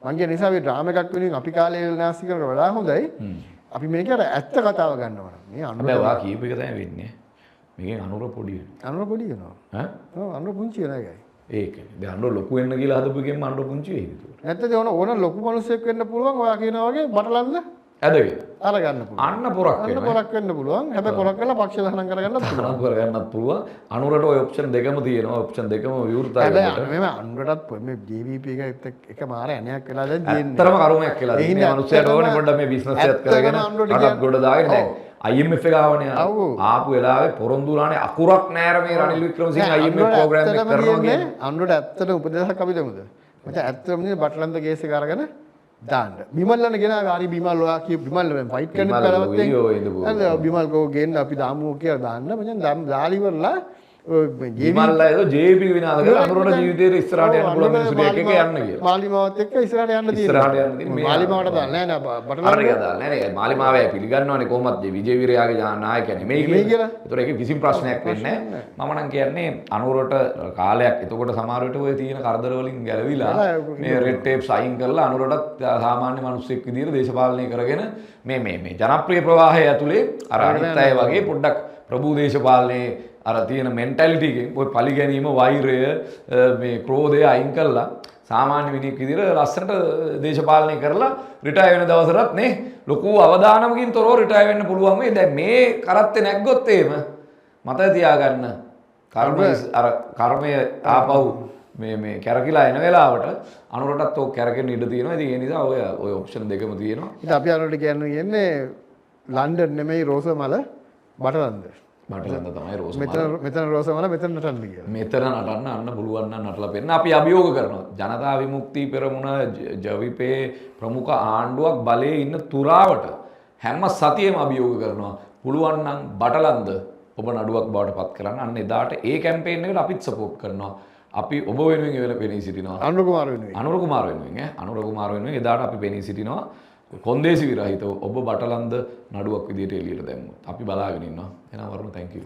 මං කියන නිසා මේ ඩ්‍රාමා එකක් වෙනුවෙන් අපි කාලේ නාස්ති කරලා වඩා හොඳයි. අපි මේක අර ඇත්ත කතාව ගන්නවා. මේ අනුර වා කීප එක තමයි වෙන්නේ. මේකෙන් අනුර පොඩි වෙනවා. අනුර පොඩි වෙනවා. ඈ? ඔව් අනුර පුංචි වෙනවා ඒකයි. ඒකනේ. දැන් අනුර ලොකු වෙන්න කියලා හදපු එකෙන් අනුර පුංචි වෙයිද ඒක? නැත්නම් ඕන ලොකු මිනිස්සෙක් වෙන්න පුළුවන්. ඔයා කියනවා වගේ බටලන්ද ඇදගෙන. අර ගන්න පුළුවන්. අන්න පොරක් අන්න පොරක් වෙන්න පුළුවන්. හැබැයි පොරක් කරලා පක්ෂ දහනම් කරගන්නත් පුළුවන්. දහනම් කරගන්නත් පුළුවන්. අනුරට ওই ඔප්ෂන් දෙකම තියෙනවා. ඔප්ෂන් දෙකම විවෘතයි. හැබැයි මෙම අනුරටත් මේ JVP එක මාර ඇණයක් වෙලා දැන් තියෙන්නේ. ඇත්තටම කරුමයක් කියලා. මේ මිනිස්සුන්ට ඕනේ පොඩ්ඩක් මේ බිස්නස් එකත් කරගෙන රටත් ගොඩ දාගෙන දැන් IMF එක ආවනේ ආපු වෙලාවේ පොරොන්දු වුණානේ අකුරක් නෑර මේ රනිල් වික්‍රමසිංහ IMF ප්‍රෝග්‍රෑම් එක කරනවා කියන්නේ. අනුරට ඇත්තට උපදේශයක් අපි දෙමුද? මචං ඇත්තටම නේ බටලන්ද කේස් එක අරගෙන දාන්න. බිමල්ලන ගෙනාවේ හරි බිමල් ඔයා කිය බිමල් වෙන ෆයිට් කරන්න බලවත් එක්ක. බිමල් කෝ ගෙන්න අපි දාමු කියලා දාන්න. මචං දාලි වරලා බිමල්ලා ඒක JVP විනාද කියලා අනුරට ජීවිතේට ඉස්සරහට යන්න පුළුවන් මිනිස්සු දෙයක් එක යන්න කියලා. මාලිමාවත් එක්ක ඉස්සරහට යන්න තියෙනවා. ඉස්සරහට යන්න තියෙන්නේ. මාලිමාවට දාලා නෑ නෑ බටලන්. අර එක දාලා නෑ නෑ මාලිමාවේ පිළිගන්නවනේ කොහොමද විජේ වීරයාගේ නායකයා නෙමෙයි කියලා. ඒතර ඒක කිසිම ප්‍රශ්නයක් වෙන්නේ නෑ. මම නම් කියන්නේ අනුරට කාලයක් එතකොට සමහර විට ඔය තියෙන කරදර වලින් ගැලවිලා මේ රෙඩ් ටේප් සයින් කරලා අනුරටත් සාමාන්‍ය මිනිස්සෙක් විදියට දේශපාලනය කරගෙන මේ ජනප්‍රිය ප්‍රවාහය ඇතුලේ අර අනිත් අය වගේ පොඩ්ඩක් ප්‍රභූ දේශපාලනයේ අර තියෙන මෙන්ටැලිටි එකෙන් ඔය පලි ගැනීම වෛරය මේ ක්‍රෝධය අයින් කරලා සාමාන්‍ය මිනිහෙක් විදියට ලස්සනට දේශපාලනය කරලා රිටයර් වෙන දවසටත් නේ ලොකු අවදානමකින් තොරව රිටයර් වෙන්න පුළුවන් වෙයි. දැන් මේ කරත්තේ නැග්ගොත් එහෙම මතක තියාගන්න කර්මය ආපහු මේ කැරකිලා එන වෙලාවට අනුරටත් ඔය කැරකෙන්න ඉඩ තියෙනවා. ඉතින් ඒ නිසා ඔය ඔප්ෂන් දෙකම තියෙනවා. ඉතින් අපි අනුරට කියන්නේ ලන්ඩන් නෙමෙයි රෝසමල බටලන්ද. බටලන්ද තමයි රෝසමල. මෙතන රෝසමල මෙතන නටන්න කියලා. මෙතන නටන්න අන්න පුළුවන් නම් නටලා පෙන්න අපි අභියෝග කරනවා. ජනතා විමුක්ති පෙරමුණ ජවිපේ ප්‍රමුඛ ආණ්ඩුවක් බලයේ ඉන්න තුරාවට හැම සතියෙම අභියෝග කරනවා. පුළුවන් නම් බටලන්ද ඔබ නඩුවක් බවට පත් කරන්න. අන්න එදාට ඒ කැම්පේන් එකට අපිත් සපෝට් කරනවා. අපි ඔබ වෙනුවෙන් එවල පෙනී සිටිනවා. අනුර කුමාර වෙනුවෙන් එදාට අපි පෙනී සිටිනවා. කොන්දේසි විරහිතව ඔබ බටලන්ද නඩුවක් විදියට එළියට දැම්මොත් අපි බලාගෙන ඉන්නවා. එහෙනම් වරුණ thank you.